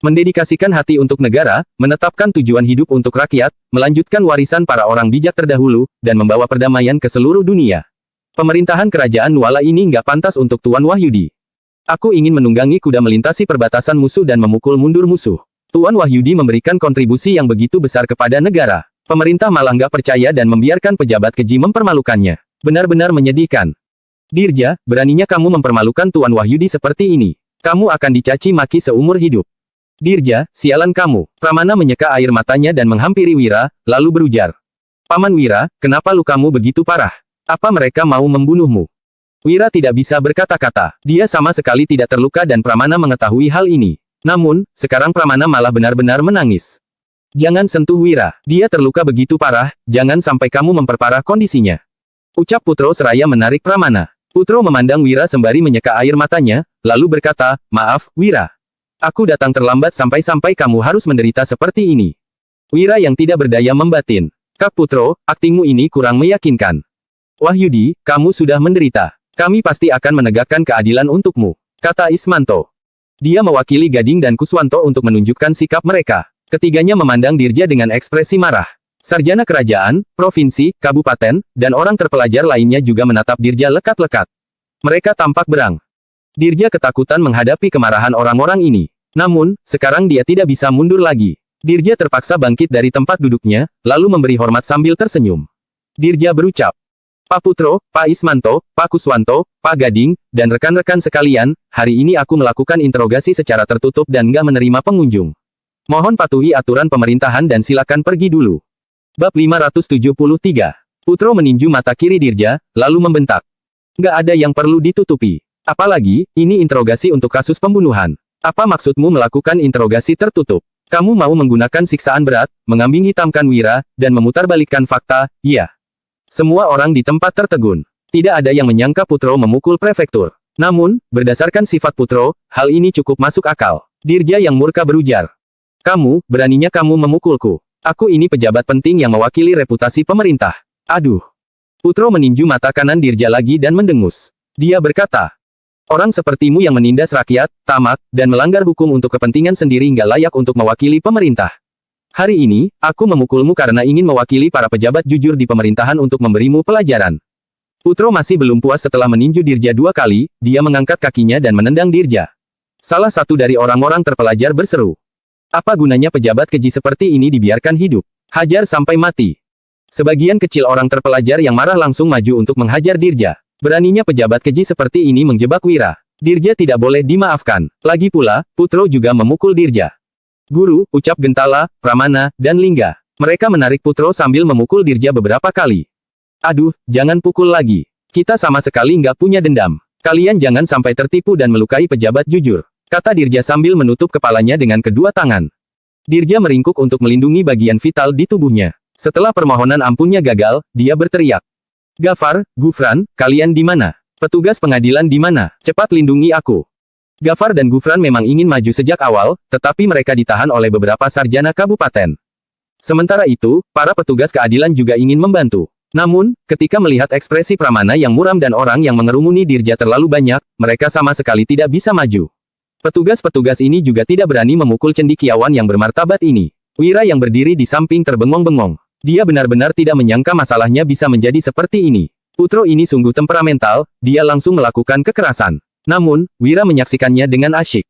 Mendedikasikan hati untuk negara, menetapkan tujuan hidup untuk rakyat, melanjutkan warisan para orang bijak terdahulu, dan membawa perdamaian ke seluruh dunia. Pemerintahan kerajaan Nuala ini nggak pantas untuk Tuan Wahyudi. Aku ingin menunggangi kuda melintasi perbatasan musuh dan memukul mundur musuh. Tuan Wahyudi memberikan kontribusi yang begitu besar kepada negara. Pemerintah malah nggak percaya dan membiarkan pejabat keji mempermalukannya. Benar-benar menyedihkan. Dirja, beraninya kamu mempermalukan Tuan Wahyudi seperti ini. Kamu akan dicaci maki seumur hidup. Dirja, sialan kamu. Pramana menyeka air matanya dan menghampiri Wira, lalu berujar. Paman Wira, kenapa lukamu begitu parah? Apa mereka mau membunuhmu? Wira tidak bisa berkata-kata. Dia sama sekali tidak terluka dan Pramana mengetahui hal ini. Namun, sekarang Pramana malah benar-benar menangis. Jangan sentuh Wira. Dia terluka begitu parah, jangan sampai kamu memperparah kondisinya. Ucap Putro seraya menarik Pramana. Putro memandang Wira sembari menyeka air matanya, lalu berkata, maaf, Wira. Aku datang terlambat sampai-sampai kamu harus menderita seperti ini. Wira yang tidak berdaya membatin. Kak Putro, aktingmu ini kurang meyakinkan. Wahyudi, kamu sudah menderita. Kami pasti akan menegakkan keadilan untukmu, kata Ismanto. Dia mewakili Gading dan Kuswanto untuk menunjukkan sikap mereka. Ketiganya memandang Dirja dengan ekspresi marah. Sarjana kerajaan, provinsi, kabupaten, dan orang terpelajar lainnya juga menatap Dirja lekat-lekat. Mereka tampak berang. Dirja ketakutan menghadapi kemarahan orang-orang ini. Namun, sekarang dia tidak bisa mundur lagi. Dirja terpaksa bangkit dari tempat duduknya, lalu memberi hormat sambil tersenyum. Dirja berucap, Pak Putro, Pak Ismanto, Pak Kuswanto, Pak Gading, dan rekan-rekan sekalian, hari ini aku melakukan interogasi secara tertutup dan nggak menerima pengunjung. Mohon patuhi aturan pemerintahan dan silakan pergi dulu. Bab 573. Putro meninju mata kiri Dirja, lalu membentak. Nggak ada yang perlu ditutupi. Apalagi, ini interogasi untuk kasus pembunuhan. Apa maksudmu melakukan interogasi tertutup? Kamu mau menggunakan siksaan berat, mengambing hitamkan Wira, dan memutarbalikkan fakta, iya. Semua orang di tempat tertegun. Tidak ada yang menyangka Putro memukul prefektur. Namun, berdasarkan sifat Putro, hal ini cukup masuk akal. Dirja yang murka berujar. Kamu, beraninya kamu memukulku. Aku ini pejabat penting yang mewakili reputasi pemerintah. Aduh. Putro meninju mata kanan Dirja lagi dan mendengus. Dia berkata, orang sepertimu yang menindas rakyat, tamak, dan melanggar hukum untuk kepentingan sendiri nggak layak untuk mewakili pemerintah. Hari ini, aku memukulmu karena ingin mewakili para pejabat jujur di pemerintahan untuk memberimu pelajaran. Putro masih belum puas setelah meninju Dirja 2 kali, dia mengangkat kakinya dan menendang Dirja. Salah satu dari orang-orang terpelajar berseru. Apa gunanya pejabat keji seperti ini dibiarkan hidup? Hajar sampai mati. Sebagian kecil orang terpelajar yang marah langsung maju untuk menghajar Dirja. Beraninya pejabat keji seperti ini menjebak Wira. Dirja tidak boleh dimaafkan. Lagi pula, Putro juga memukul Dirja. Guru, ucap Gentala, Pramana, dan Lingga. Mereka menarik Putro sambil memukul Dirja beberapa kali. Aduh, jangan pukul lagi. Kita sama sekali nggak punya dendam. Kalian jangan sampai tertipu dan melukai pejabat jujur, kata Dirja sambil menutup kepalanya dengan kedua tangan. Dirja meringkuk untuk melindungi bagian vital di tubuhnya. Setelah permohonan ampunnya gagal, dia berteriak. Gafar, Gufran, kalian di mana? Petugas pengadilan di mana? Cepat lindungi aku. Gafar dan Gufran memang ingin maju sejak awal, tetapi mereka ditahan oleh beberapa sarjana kabupaten. Sementara itu, para petugas keadilan juga ingin membantu. Namun, ketika melihat ekspresi Pramana yang muram dan orang yang mengerumuni Dirja terlalu banyak, mereka sama sekali tidak bisa maju. Petugas-petugas ini juga tidak berani memukul cendekiawan yang bermartabat ini. Wira yang berdiri di samping terbengong-bengong. Dia benar-benar tidak menyangka masalahnya bisa menjadi seperti ini. Putro ini sungguh temperamental, dia langsung melakukan kekerasan. Namun, Wira menyaksikannya dengan asyik.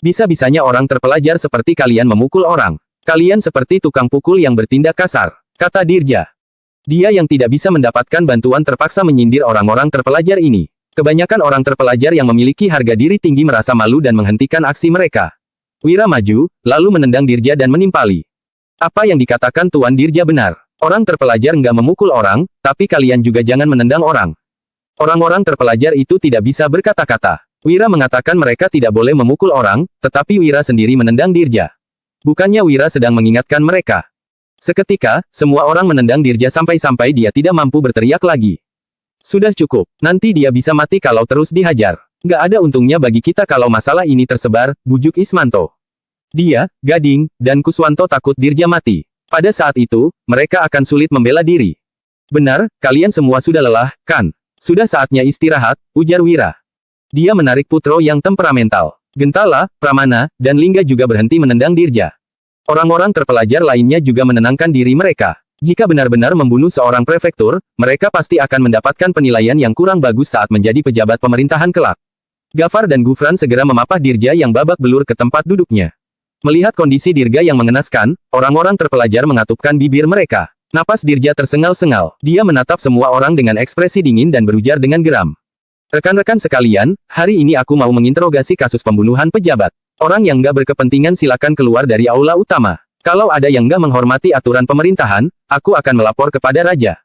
Bisa-bisanya orang terpelajar seperti kalian memukul orang. Kalian seperti tukang pukul yang bertindak kasar, kata Dirja. Dia yang tidak bisa mendapatkan bantuan terpaksa menyindir orang-orang terpelajar ini. Kebanyakan orang terpelajar yang memiliki harga diri tinggi merasa malu dan menghentikan aksi mereka. Wira maju, lalu menendang Dirja dan menimpali. Apa yang dikatakan Tuan Dirja benar. Orang terpelajar nggak memukul orang, tapi kalian juga jangan menendang orang. Orang-orang terpelajar itu tidak bisa berkata-kata. Wira mengatakan mereka tidak boleh memukul orang, tetapi Wira sendiri menendang Dirja. Bukannya Wira sedang mengingatkan mereka. Seketika, semua orang menendang Dirja sampai-sampai dia tidak mampu berteriak lagi. Sudah cukup, nanti dia bisa mati kalau terus dihajar. Nggak ada untungnya bagi kita kalau masalah ini tersebar, bujuk Ismanto. Dia, Gading, dan Kuswanto takut Dirja mati. Pada saat itu, mereka akan sulit membela diri. Benar, kalian semua sudah lelah, kan? Sudah saatnya istirahat, ujar Wira. Dia menarik Putro yang temperamental. Gentala, Pramana, dan Lingga juga berhenti menendang Dirja. Orang-orang terpelajar lainnya juga menenangkan diri mereka. Jika benar-benar membunuh seorang prefektur, mereka pasti akan mendapatkan penilaian yang kurang bagus saat menjadi pejabat pemerintahan kelak. Gafar dan Gufran segera memapah Dirja yang babak belur ke tempat duduknya. Melihat kondisi Dirga yang mengenaskan, orang-orang terpelajar mengatupkan bibir mereka. Napas Dirja tersengal-sengal. Dia menatap semua orang dengan ekspresi dingin dan berujar dengan geram. Rekan-rekan sekalian, hari ini aku mau menginterogasi kasus pembunuhan pejabat. Orang yang nggak berkepentingan silakan keluar dari aula utama. Kalau ada yang nggak menghormati aturan pemerintahan, aku akan melapor kepada raja.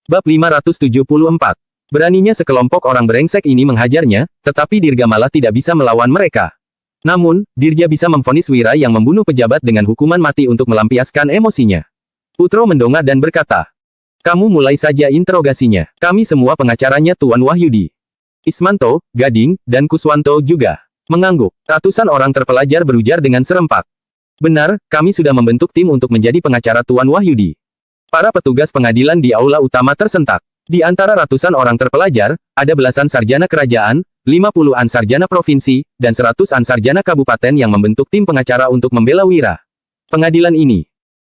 Bab 574. Beraninya sekelompok orang brengsek ini menghajarnya, tetapi Dirga malah tidak bisa melawan mereka. Namun, Dirja bisa memvonis Wira yang membunuh pejabat dengan hukuman mati untuk melampiaskan emosinya. Putro mendongak dan berkata, "Kamu mulai saja interogasinya. Kami semua pengacaranya Tuan Wahyudi." Ismanto, Gading, dan Kuswanto juga mengangguk. Ratusan orang terpelajar berujar dengan serempak. "Benar, kami sudah membentuk tim untuk menjadi pengacara Tuan Wahyudi." Para petugas pengadilan di aula utama tersentak. Di antara ratusan orang terpelajar, ada belasan sarjana kerajaan, 50-an sarjana provinsi, dan 100-an sarjana kabupaten yang membentuk tim pengacara untuk membela Wira. Pengadilan ini.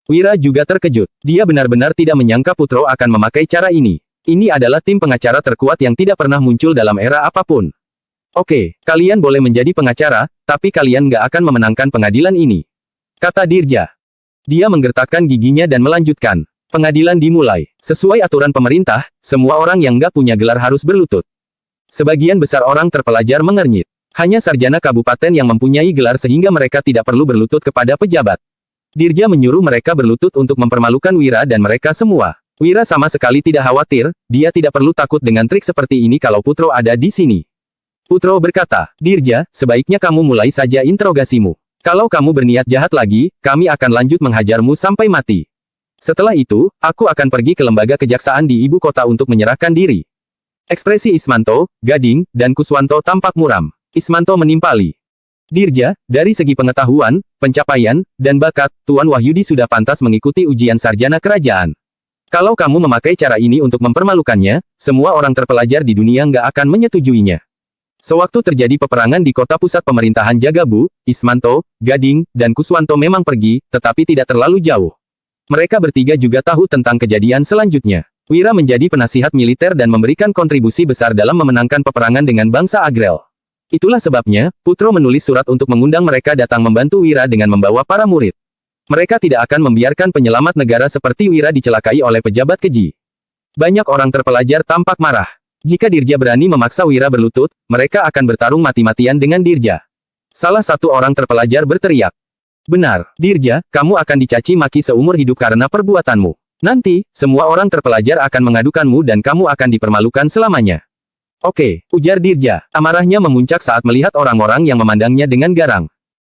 Wira juga terkejut. Dia benar-benar tidak menyangka Putro akan memakai cara ini. Ini adalah tim pengacara terkuat yang tidak pernah muncul dalam era apapun. "Oke, kalian boleh menjadi pengacara, tapi kalian nggak akan memenangkan pengadilan ini," kata Dirja. Dia menggertakkan giginya dan melanjutkan. Pengadilan dimulai. Sesuai aturan pemerintah, semua orang yang nggak punya gelar harus berlutut. Sebagian besar orang terpelajar mengernyit. Hanya sarjana kabupaten yang mempunyai gelar sehingga mereka tidak perlu berlutut kepada pejabat. Dirja menyuruh mereka berlutut untuk mempermalukan Wira dan mereka semua. Wira sama sekali tidak khawatir, dia tidak perlu takut dengan trik seperti ini kalau Putro ada di sini. Putro berkata, "Dirja, sebaiknya kamu mulai saja interogasimu. Kalau kamu berniat jahat lagi, kami akan lanjut menghajarmu sampai mati. Setelah itu, aku akan pergi ke lembaga kejaksaan di ibu kota untuk menyerahkan diri." Ekspresi Ismanto, Gading, dan Kuswanto tampak muram. Ismanto menimpali. "Dirja, dari segi pengetahuan, pencapaian, dan bakat, Tuan Wahyudi sudah pantas mengikuti ujian sarjana kerajaan. Kalau kamu memakai cara ini untuk mempermalukannya, semua orang terpelajar di dunia nggak akan menyetujuinya." Sewaktu terjadi peperangan di kota pusat pemerintahan Jagabu, Ismanto, Gading, dan Kuswanto memang pergi, tetapi tidak terlalu jauh. Mereka bertiga juga tahu tentang kejadian selanjutnya. Wira menjadi penasihat militer dan memberikan kontribusi besar dalam memenangkan peperangan dengan bangsa Agrel. Itulah sebabnya, Putro menulis surat untuk mengundang mereka datang membantu Wira dengan membawa para murid. Mereka tidak akan membiarkan penyelamat negara seperti Wira dicelakai oleh pejabat keji. Banyak orang terpelajar tampak marah. Jika Dirja berani memaksa Wira berlutut, mereka akan bertarung mati-matian dengan Dirja. Salah satu orang terpelajar berteriak, "Benar, Dirja, kamu akan dicaci maki seumur hidup karena perbuatanmu. Nanti, semua orang terpelajar akan mengadukanmu dan kamu akan dipermalukan selamanya." "Oke," ujar Dirja. Amarahnya memuncak saat melihat orang-orang yang memandangnya dengan garang.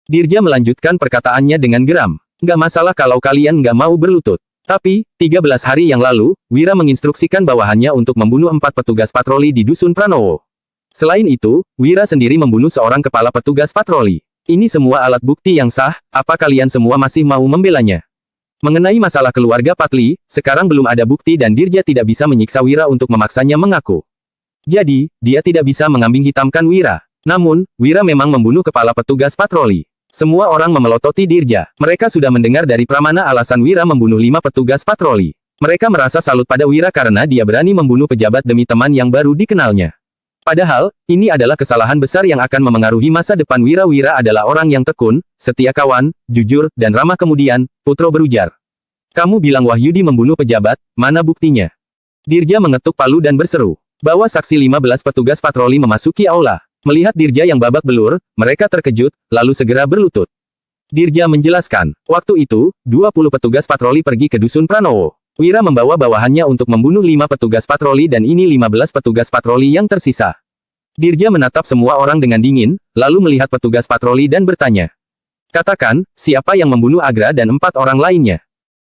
Dirja melanjutkan perkataannya dengan geram. "Nggak masalah kalau kalian nggak mau berlutut. Tapi, 13 hari yang lalu, Wira menginstruksikan bawahannya untuk membunuh 4 petugas patroli di Dusun Pranowo. Selain itu, Wira sendiri membunuh seorang kepala petugas patroli. Ini semua alat bukti yang sah, apa kalian semua masih mau membelanya? Mengenai masalah keluarga Patli, sekarang belum ada bukti dan Dirja tidak bisa menyiksa Wira untuk memaksanya mengaku. Jadi, dia tidak bisa mengambing hitamkan Wira. Namun, Wira memang membunuh kepala petugas patroli. Semua orang memelototi Dirja. Mereka sudah mendengar dari Pramana alasan Wira membunuh 5 petugas patroli. Mereka merasa salut pada Wira karena dia berani membunuh pejabat demi teman yang baru dikenalnya. Padahal, ini adalah kesalahan besar yang akan memengaruhi masa depan Wira. Wira adalah orang yang tekun, setia kawan, jujur, dan ramah. Kemudian, Putro berujar, "Kamu bilang Wahyudi membunuh pejabat, mana buktinya?" Dirja mengetuk palu dan berseru. Bawa saksi. 15 petugas patroli memasuki aula. Melihat Dirja yang babak belur, mereka terkejut, lalu segera berlutut. Dirja menjelaskan, waktu itu, 20 petugas patroli pergi ke Dusun Pranowo. Wira membawa bawahannya untuk membunuh 5 petugas patroli dan ini 15 petugas patroli yang tersisa. Dirja menatap semua orang dengan dingin, lalu melihat petugas patroli dan bertanya, "Katakan, siapa yang membunuh Agra dan 4 orang lainnya?"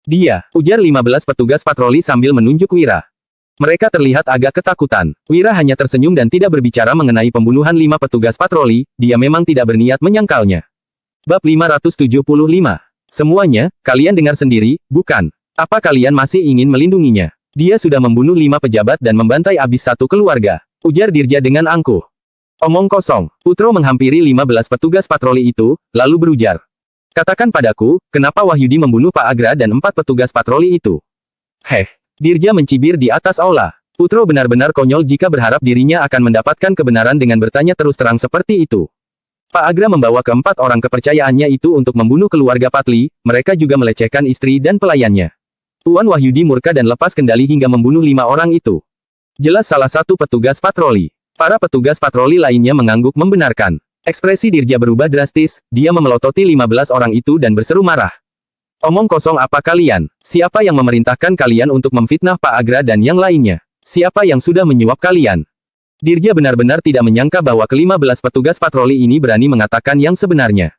"Dia," ujar 15 petugas patroli sambil menunjuk Wira. Mereka terlihat agak ketakutan. Wira hanya tersenyum dan tidak berbicara mengenai pembunuhan 5 petugas patroli, dia memang tidak berniat menyangkalnya. Bab 575. Semuanya, kalian dengar sendiri, bukan? Apa kalian masih ingin melindunginya? Dia sudah membunuh 5 pejabat dan membantai habis 1 keluarga, ujar Dirja dengan angkuh. Omong kosong. Putro menghampiri 15 petugas patroli itu, lalu berujar. Katakan padaku, kenapa Wahyudi membunuh Pak Agra dan 4 petugas patroli itu? Heh, Dirja mencibir di atas aula. Putro benar-benar konyol jika berharap dirinya akan mendapatkan kebenaran dengan bertanya terus terang seperti itu. Pak Agra membawa keempat orang kepercayaannya itu untuk membunuh keluarga Patli, mereka juga melecehkan istri dan pelayannya. Tuan Wahyudi murka dan lepas kendali hingga membunuh 5 orang itu. Jelas salah satu petugas patroli. Para petugas patroli lainnya mengangguk membenarkan. Ekspresi Dirja berubah drastis, dia memelototi 15 orang itu dan berseru marah. Omong kosong apa kalian? Siapa yang memerintahkan kalian untuk memfitnah Pak Agra dan yang lainnya? Siapa yang sudah menyuap kalian? Dirja benar-benar tidak menyangka bahwa ke-15 petugas patroli ini berani mengatakan yang sebenarnya.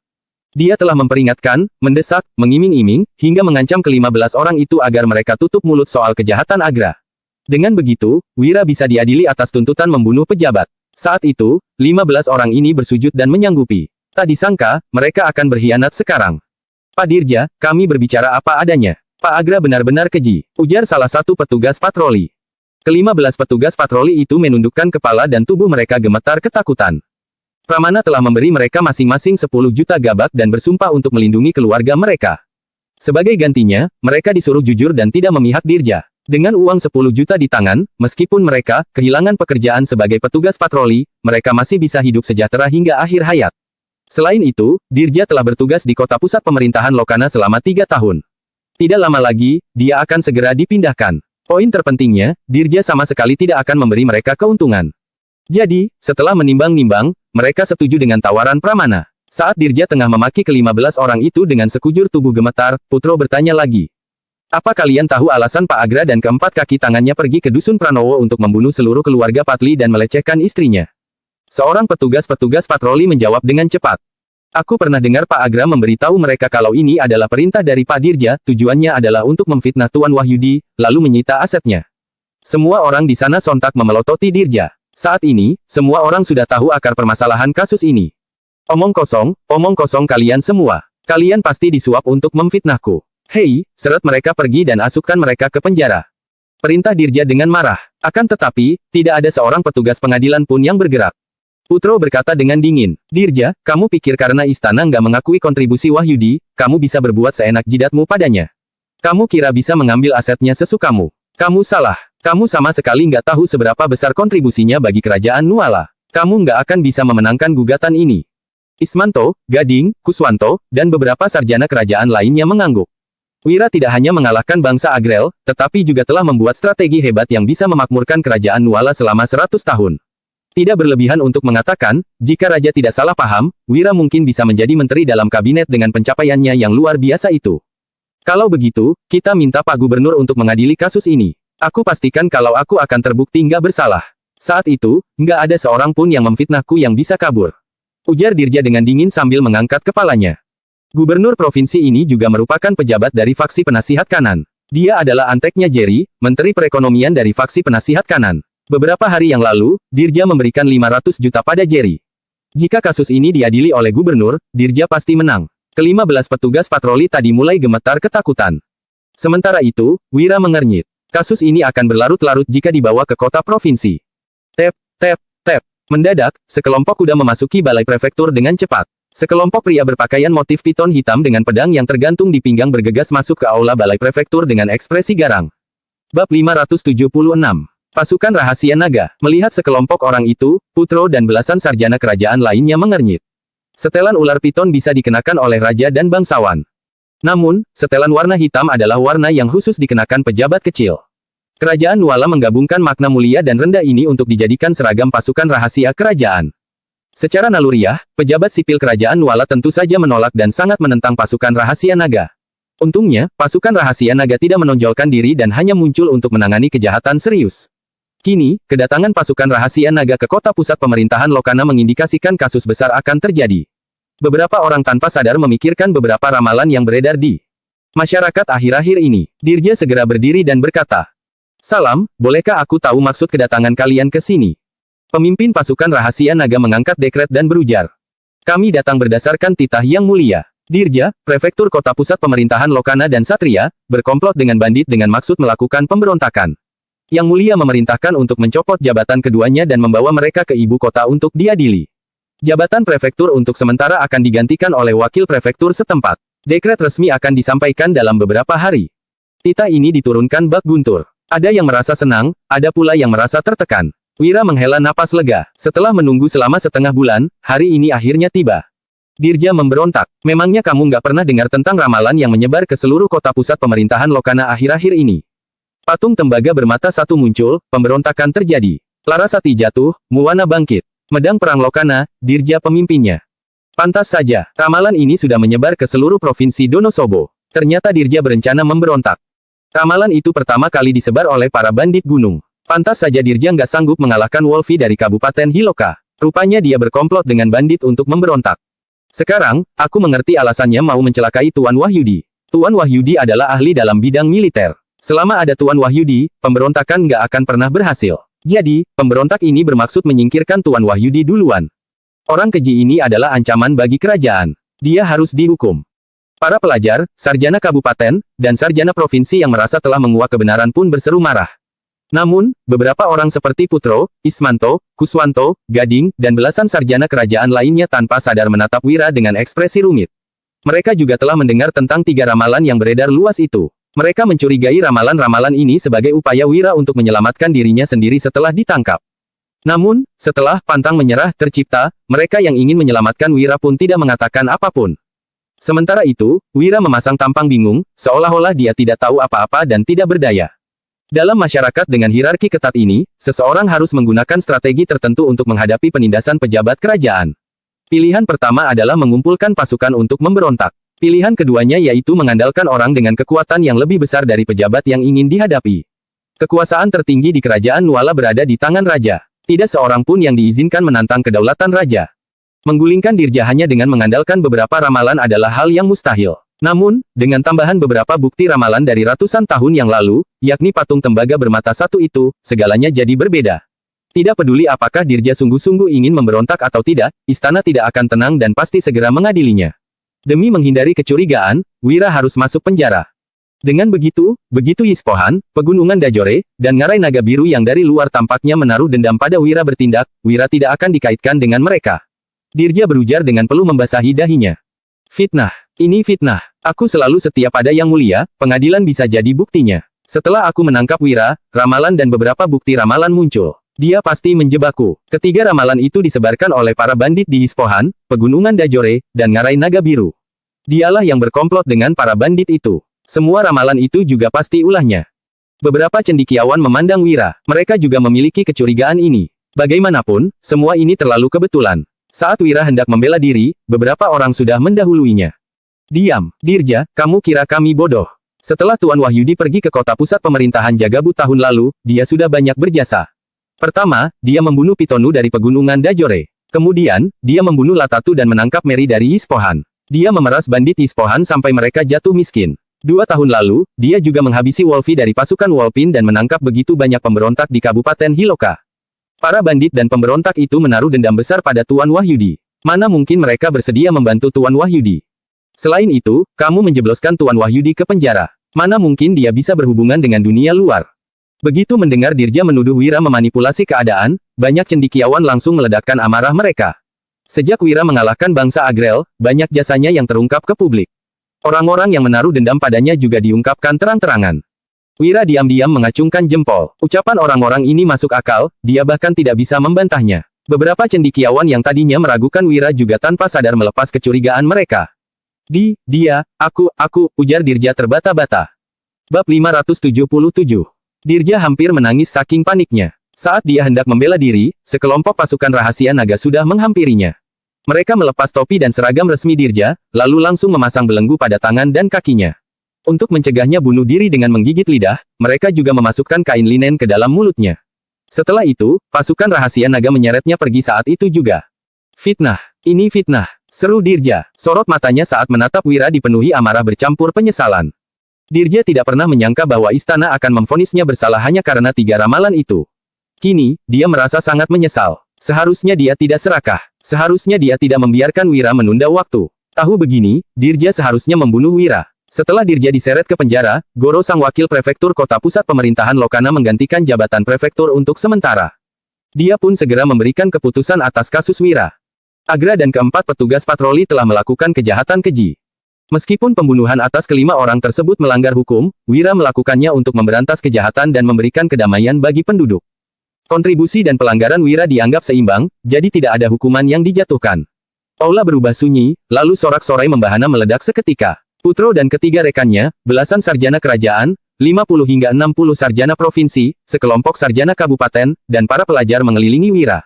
Dia telah memperingatkan, mendesak, mengiming-iming, hingga mengancam ke-15 orang itu agar mereka tutup mulut soal kejahatan Agra. Dengan begitu, Wira bisa diadili atas tuntutan membunuh pejabat. Saat itu, 15 orang ini bersujud dan menyanggupi. Tak disangka, mereka akan berkhianat sekarang. Pak Dirja, kami berbicara apa adanya. Pak Agra benar-benar keji, ujar salah satu petugas patroli. Ke-15 petugas patroli itu menundukkan kepala dan tubuh mereka gemetar ketakutan. Pramana telah memberi mereka masing-masing 10 juta gabak dan bersumpah untuk melindungi keluarga mereka. Sebagai gantinya, mereka disuruh jujur dan tidak memihak Dirja. Dengan uang 10 juta di tangan, meskipun mereka kehilangan pekerjaan sebagai petugas patroli, mereka masih bisa hidup sejahtera hingga akhir hayat. Selain itu, Dirja telah bertugas di kota pusat pemerintahan Lokana selama 3 tahun. Tidak lama lagi, dia akan segera dipindahkan. Poin terpentingnya, Dirja sama sekali tidak akan memberi mereka keuntungan. Jadi, setelah menimbang-nimbang, mereka setuju dengan tawaran Pramana. Saat Dirja tengah memaki ke-15 orang itu dengan sekujur tubuh gemetar, Putro bertanya lagi. Apa kalian tahu alasan Pak Agra dan keempat kaki tangannya pergi ke Dusun Pranowo untuk membunuh seluruh keluarga Patli dan melecehkan istrinya? Seorang petugas patroli menjawab dengan cepat. Aku pernah dengar Pak Agra memberitahu mereka kalau ini adalah perintah dari Pak Dirja, tujuannya adalah untuk memfitnah Tuan Wahyudi, lalu menyita asetnya. Semua orang di sana sontak memelototi Dirja. Saat ini, semua orang sudah tahu akar permasalahan kasus ini. Omong kosong kalian semua. Kalian pasti disuap untuk memfitnahku. Hei, seret mereka pergi dan asupkan mereka ke penjara. Perintah Dirja dengan marah. Akan tetapi, tidak ada seorang petugas pengadilan pun yang bergerak. Putro berkata dengan dingin, Dirja, kamu pikir karena istana nggak mengakui kontribusi Wahyudi, kamu bisa berbuat seenak jidatmu padanya? Kamu kira bisa mengambil asetnya sesukamu? Kamu salah. Kamu sama sekali nggak tahu seberapa besar kontribusinya bagi kerajaan Nuala. Kamu nggak akan bisa memenangkan gugatan ini. Ismanto, Gading, Kuswanto, dan beberapa sarjana kerajaan lainnya mengangguk. Wira tidak hanya mengalahkan bangsa Agrel, tetapi juga telah membuat strategi hebat yang bisa memakmurkan kerajaan Nuala selama 100 tahun. Tidak berlebihan untuk mengatakan, jika raja tidak salah paham, Wira mungkin bisa menjadi menteri dalam kabinet dengan pencapaiannya yang luar biasa itu. Kalau begitu, kita minta Pak Gubernur untuk mengadili kasus ini. Aku pastikan kalau aku akan terbukti nggak bersalah. Saat itu, nggak ada seorang pun yang memfitnahku yang bisa kabur. Ujar Dirja dengan dingin sambil mengangkat kepalanya. Gubernur provinsi ini juga merupakan pejabat dari faksi penasihat kanan. Dia adalah anteknya Jerry, Menteri Perekonomian dari faksi penasihat kanan. Beberapa hari yang lalu, Dirja memberikan 500 juta pada Jerry. Jika kasus ini diadili oleh gubernur, Dirja pasti menang. Ke-15 petugas patroli tadi mulai gemetar ketakutan. Sementara itu, Wira mengernyit. Kasus ini akan berlarut-larut jika dibawa ke kota provinsi. Tep, tep, tep. Mendadak, sekelompok kuda memasuki balai prefektur dengan cepat. Sekelompok pria berpakaian motif piton hitam dengan pedang yang tergantung di pinggang bergegas masuk ke aula balai prefektur dengan ekspresi garang. Bab 576. Pasukan Rahasia Naga. Melihat sekelompok orang itu, Putro dan belasan sarjana kerajaan lainnya mengernyit. Setelan ular piton bisa dikenakan oleh raja dan bangsawan. Namun, setelan warna hitam adalah warna yang khusus dikenakan pejabat kecil. Kerajaan Nuala menggabungkan makna mulia dan rendah ini untuk dijadikan seragam pasukan rahasia kerajaan. Secara naluriah, pejabat sipil kerajaan Nuala tentu saja menolak dan sangat menentang pasukan Rahasia Naga. Untungnya, pasukan Rahasia Naga tidak menonjolkan diri dan hanya muncul untuk menangani kejahatan serius. Kini, kedatangan pasukan Rahasia Naga ke kota pusat pemerintahan Lokana mengindikasikan kasus besar akan terjadi. Beberapa orang tanpa sadar memikirkan beberapa ramalan yang beredar di masyarakat akhir-akhir ini. Dirja segera berdiri dan berkata, Salam, bolehkah aku tahu maksud kedatangan kalian ke sini? Pemimpin pasukan Rahasia Naga mengangkat dekret dan berujar. Kami datang berdasarkan titah yang mulia. Dirja, prefektur kota pusat pemerintahan Lokana dan Satria, berkomplot dengan bandit dengan maksud melakukan pemberontakan. Yang Mulia memerintahkan untuk mencopot jabatan keduanya dan membawa mereka ke ibu kota untuk diadili. Jabatan prefektur untuk sementara akan digantikan oleh wakil prefektur setempat. Dekret resmi akan disampaikan dalam beberapa hari. Titah ini diturunkan bak guntur. Ada yang merasa senang, ada pula yang merasa tertekan. Wira menghela napas lega. Setelah menunggu selama setengah bulan, hari ini akhirnya tiba. Dirja memberontak. Memangnya kamu nggak pernah dengar tentang ramalan yang menyebar ke seluruh kota pusat pemerintahan Lokana akhir-akhir ini? Patung tembaga bermata satu muncul, pemberontakan terjadi. Larasati jatuh, Muwana bangkit. Medang perang Lokana, Dirja pemimpinnya. Pantas saja, ramalan ini sudah menyebar ke seluruh provinsi Donosobo. Ternyata Dirja berencana memberontak. Ramalan itu pertama kali disebar oleh para bandit gunung. Pantas saja Dirja nggak sanggup mengalahkan Wolfi dari Kabupaten Hiloka. Rupanya dia berkomplot dengan bandit untuk memberontak. Sekarang, aku mengerti alasannya mau mencelakai Tuan Wahyudi. Tuan Wahyudi adalah ahli dalam bidang militer. Selama ada Tuan Wahyudi, pemberontakan nggak akan pernah berhasil. Jadi, pemberontak ini bermaksud menyingkirkan Tuan Wahyudi duluan. Orang keji ini adalah ancaman bagi kerajaan. Dia harus dihukum. Para pelajar, sarjana kabupaten, dan sarjana provinsi yang merasa telah menguak kebenaran pun berseru marah. Namun, beberapa orang seperti Putro, Ismanto, Kuswanto, Gading, dan belasan sarjana kerajaan lainnya tanpa sadar menatap Wira dengan ekspresi rumit. Mereka juga telah mendengar tentang 3 ramalan yang beredar luas itu. Mereka mencurigai ramalan-ramalan ini sebagai upaya Wira untuk menyelamatkan dirinya sendiri setelah ditangkap. Namun, setelah pantang menyerah tercipta, mereka yang ingin menyelamatkan Wira pun tidak mengatakan apapun. Sementara itu, Wira memasang tampang bingung, seolah-olah dia tidak tahu apa-apa dan tidak berdaya. Dalam masyarakat dengan hierarki ketat ini, seseorang harus menggunakan strategi tertentu untuk menghadapi penindasan pejabat kerajaan. Pilihan pertama adalah mengumpulkan pasukan untuk memberontak. Pilihan keduanya yaitu mengandalkan orang dengan kekuatan yang lebih besar dari pejabat yang ingin dihadapi. Kekuasaan tertinggi di kerajaan Nuala berada di tangan raja. Tidak seorang pun yang diizinkan menantang kedaulatan raja. Menggulingkan Dirja hanya dengan mengandalkan beberapa ramalan adalah hal yang mustahil. Namun, dengan tambahan beberapa bukti ramalan dari ratusan tahun yang lalu, yakni patung tembaga bermata satu itu, segalanya jadi berbeda. Tidak peduli apakah Dirja sungguh-sungguh ingin memberontak atau tidak, istana tidak akan tenang dan pasti segera mengadilinya. Demi menghindari kecurigaan, Wira harus masuk penjara. Dengan begitu Yispohan, Pegunungan Dajore, dan Ngarai Naga Biru yang dari luar tampaknya menaruh dendam pada Wira bertindak, Wira tidak akan dikaitkan dengan mereka. Dirja berujar dengan peluh membasahi dahinya. Fitnah. Ini fitnah. Aku selalu setia pada Yang Mulia, pengadilan bisa jadi buktinya. Setelah aku menangkap Wira, ramalan dan beberapa bukti ramalan muncul. Dia pasti menjebakku. Ketiga ramalan itu disebarkan oleh para bandit di Yispohan, Pegunungan Dajore, dan Ngarai Naga Biru. Dialah yang berkomplot dengan para bandit itu. Semua ramalan itu juga pasti ulahnya. Beberapa cendekiawan memandang Wira. Mereka juga memiliki kecurigaan ini. Bagaimanapun, semua ini terlalu kebetulan. Saat Wira hendak membela diri, beberapa orang sudah mendahuluinya. Diam, Dirja, kamu kira kami bodoh. Setelah Tuan Wahyudi pergi ke kota pusat pemerintahan Jagabut tahun lalu, dia sudah banyak berjasa. Pertama, dia membunuh Pitonu dari Pegunungan Dajore. Kemudian, dia membunuh Latatu dan menangkap Meri dari Yispohan. Dia memeras bandit Yispohan sampai mereka jatuh miskin. 2 tahun lalu, dia juga menghabisi Wolfi dari pasukan Wolpin dan menangkap begitu banyak pemberontak di Kabupaten Hiloka. Para bandit dan pemberontak itu menaruh dendam besar pada Tuan Wahyudi. Mana mungkin mereka bersedia membantu Tuan Wahyudi? Selain itu, kamu menjebloskan Tuan Wahyudi ke penjara. Mana mungkin dia bisa berhubungan dengan dunia luar? Begitu mendengar Dirja menuduh Wira memanipulasi keadaan, banyak cendekiawan langsung meledakkan amarah mereka. Sejak Wira mengalahkan bangsa Agrel, banyak jasanya yang terungkap ke publik. Orang-orang yang menaruh dendam padanya juga diungkapkan terang-terangan. Wira diam-diam mengacungkan jempol. Ucapan orang-orang ini masuk akal, dia bahkan tidak bisa membantahnya. Beberapa cendekiawan yang tadinya meragukan Wira juga tanpa sadar melepas kecurigaan mereka. Aku, ujar Dirja terbata-bata. Bab 577. Dirja hampir menangis saking paniknya. Saat dia hendak membela diri, sekelompok pasukan rahasia naga sudah menghampirinya. Mereka melepas topi dan seragam resmi Dirja, lalu langsung memasang belenggu pada tangan dan kakinya. Untuk mencegahnya bunuh diri dengan menggigit lidah, mereka juga memasukkan kain linen ke dalam mulutnya. Setelah itu, pasukan rahasia naga menyeretnya pergi saat itu juga. Fitnah. Ini fitnah. Seru Dirja. Sorot matanya saat menatap Wira dipenuhi amarah bercampur penyesalan. Dirja tidak pernah menyangka bahwa istana akan memvonisnya bersalah hanya karena 3 ramalan itu. Kini, dia merasa sangat menyesal. Seharusnya dia tidak serakah. Seharusnya dia tidak membiarkan Wira menunda waktu. Tahu begini, Dirja seharusnya membunuh Wira. Setelah Dirja diseret ke penjara, Goro sang wakil prefektur kota pusat pemerintahan Lokana menggantikan jabatan prefektur untuk sementara. Dia pun segera memberikan keputusan atas kasus Wira. Agra dan keempat petugas patroli telah melakukan kejahatan keji. Meskipun pembunuhan atas kelima orang tersebut melanggar hukum, Wira melakukannya untuk memberantas kejahatan dan memberikan kedamaian bagi penduduk. Kontribusi dan pelanggaran Wira dianggap seimbang, jadi tidak ada hukuman yang dijatuhkan. Aula berubah sunyi, lalu sorak-sorai membahana meledak seketika. Putro dan ketiga rekannya, belasan sarjana kerajaan, 50 hingga 60 sarjana provinsi, sekelompok sarjana kabupaten, dan para pelajar mengelilingi Wira.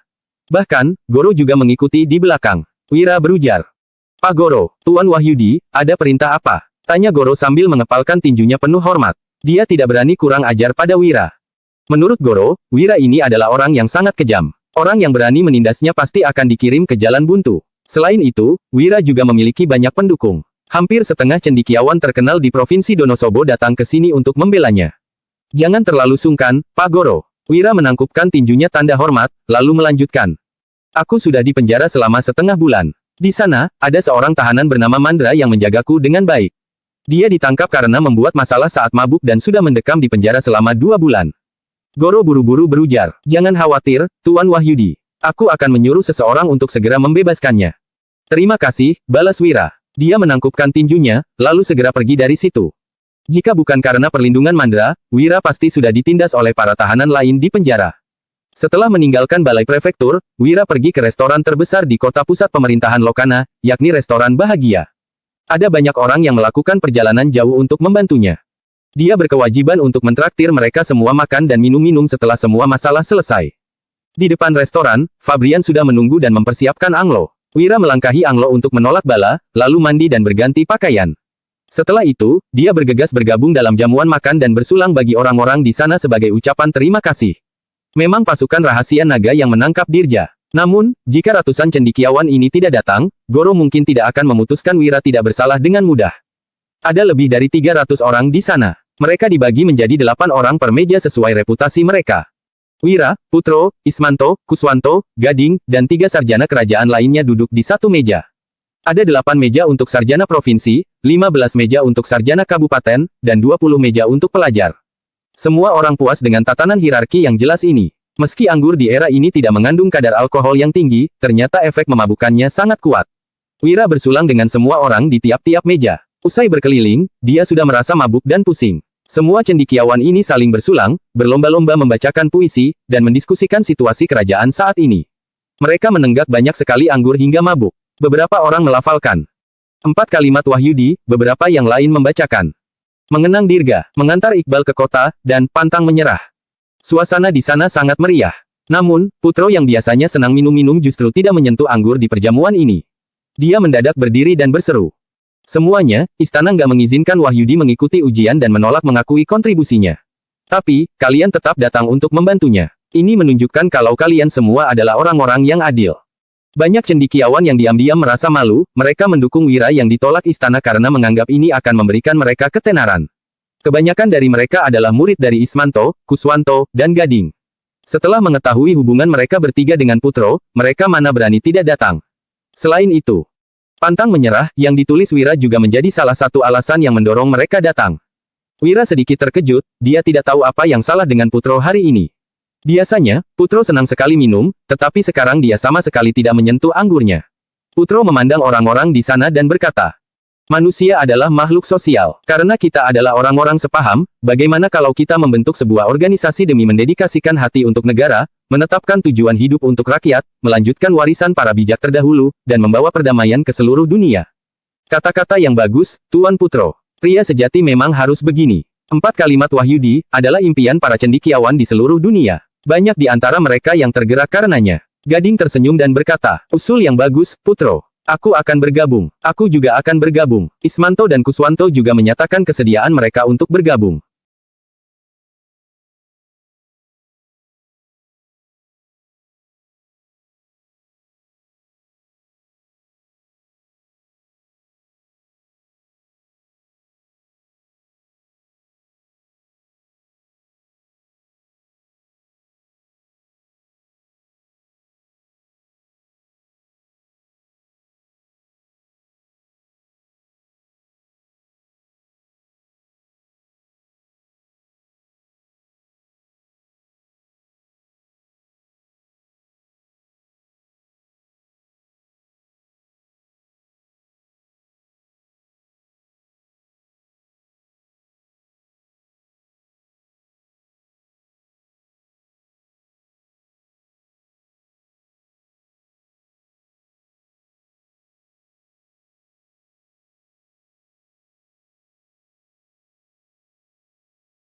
Bahkan, Goro juga mengikuti di belakang. Wira berujar. Pak Goro, Tuan Wahyudi, ada perintah apa? Tanya Goro sambil mengepalkan tinjunya penuh hormat. Dia tidak berani kurang ajar pada Wira. Menurut Goro, Wira ini adalah orang yang sangat kejam. Orang yang berani menindasnya pasti akan dikirim ke jalan buntu. Selain itu, Wira juga memiliki banyak pendukung. Hampir setengah cendekiawan terkenal di Provinsi Donosobo datang ke sini untuk membelanya. Jangan terlalu sungkan, Pak Goro. Wira menangkupkan tinjunya tanda hormat, lalu melanjutkan. Aku sudah di penjara selama setengah bulan. Di sana, ada seorang tahanan bernama Mandra yang menjagaku dengan baik. Dia ditangkap karena membuat masalah saat mabuk dan sudah mendekam di penjara selama 2 bulan. Goro buru-buru berujar. Jangan khawatir, Tuan Wahyudi. Aku akan menyuruh seseorang untuk segera membebaskannya. Terima kasih, balas Wira. Dia menangkupkan tinjunya, lalu segera pergi dari situ. Jika bukan karena perlindungan Mandra, Wira pasti sudah ditindas oleh para tahanan lain di penjara. Setelah meninggalkan balai prefektur, Wira pergi ke restoran terbesar di kota pusat pemerintahan Lokana, yakni restoran Bahagia. Ada banyak orang yang melakukan perjalanan jauh untuk membantunya. Dia berkewajiban untuk mentraktir mereka semua makan dan minum-minum setelah semua masalah selesai. Di depan restoran, Fabrian sudah menunggu dan mempersiapkan Anglo. Wira melangkahi Anglo untuk menolak bala, lalu mandi dan berganti pakaian. Setelah itu, dia bergegas bergabung dalam jamuan makan dan bersulang bagi orang-orang di sana sebagai ucapan terima kasih. Memang pasukan rahasia naga yang menangkap Dirja. Namun, jika ratusan cendekiawan ini tidak datang, Goro mungkin tidak akan memutuskan Wira tidak bersalah dengan mudah. Ada lebih dari 300 orang di sana. Mereka dibagi menjadi 8 orang per meja sesuai reputasi mereka. Wira, Putro, Ismanto, Kuswanto, Gading, dan 3 sarjana kerajaan lainnya duduk di satu meja. Ada 8 meja untuk sarjana provinsi, 15 meja untuk sarjana kabupaten, dan 20 meja untuk pelajar. Semua orang puas dengan tatanan hierarki yang jelas ini. Meski anggur di era ini tidak mengandung kadar alkohol yang tinggi, ternyata efek memabukkannya sangat kuat. Wira bersulang dengan semua orang di tiap-tiap meja. Usai berkeliling, dia sudah merasa mabuk dan pusing. Semua cendekiawan ini saling bersulang, berlomba-lomba membacakan puisi, dan mendiskusikan situasi kerajaan saat ini. Mereka menenggak banyak sekali anggur hingga mabuk. Beberapa orang melafalkan 4 kalimat Wahyudi, beberapa yang lain membacakan Mengenang Dirga, mengantar Iqbal ke kota, dan pantang menyerah. Suasana di sana sangat meriah. Namun, Putro yang biasanya senang minum-minum justru tidak menyentuh anggur di perjamuan ini. Dia mendadak berdiri dan berseru. Semuanya, istana nggak mengizinkan Wahyudi mengikuti ujian dan menolak mengakui kontribusinya. Tapi, kalian tetap datang untuk membantunya. Ini menunjukkan kalau kalian semua adalah orang-orang yang adil. Banyak cendekiawan yang diam-diam merasa malu, mereka mendukung Wira yang ditolak istana karena menganggap ini akan memberikan mereka ketenaran. Kebanyakan dari mereka adalah murid dari Ismanto, Kuswanto, dan Gading. Setelah mengetahui hubungan mereka bertiga dengan Putro, mereka mana berani tidak datang. Selain itu, pantang menyerah, yang ditulis Wira juga menjadi salah satu alasan yang mendorong mereka datang. Wira sedikit terkejut, dia tidak tahu apa yang salah dengan Putro hari ini. Biasanya, Putro senang sekali minum, tetapi sekarang dia sama sekali tidak menyentuh anggurnya. Putro memandang orang-orang di sana dan berkata, manusia adalah makhluk sosial. Karena kita adalah orang-orang sepaham, bagaimana kalau kita membentuk sebuah organisasi demi mendedikasikan hati untuk negara, menetapkan tujuan hidup untuk rakyat, melanjutkan warisan para bijak terdahulu, dan membawa perdamaian ke seluruh dunia. Kata-kata yang bagus, Tuan Putro. Pria sejati memang harus begini. 4 kalimat Wahyudi, adalah impian para cendekiawan di seluruh dunia. Banyak di antara mereka yang tergerak karenanya. Gading tersenyum dan berkata, usul yang bagus, Putro. Aku akan bergabung. Aku juga akan bergabung. Ismanto dan Kuswanto juga menyatakan kesediaan mereka untuk bergabung.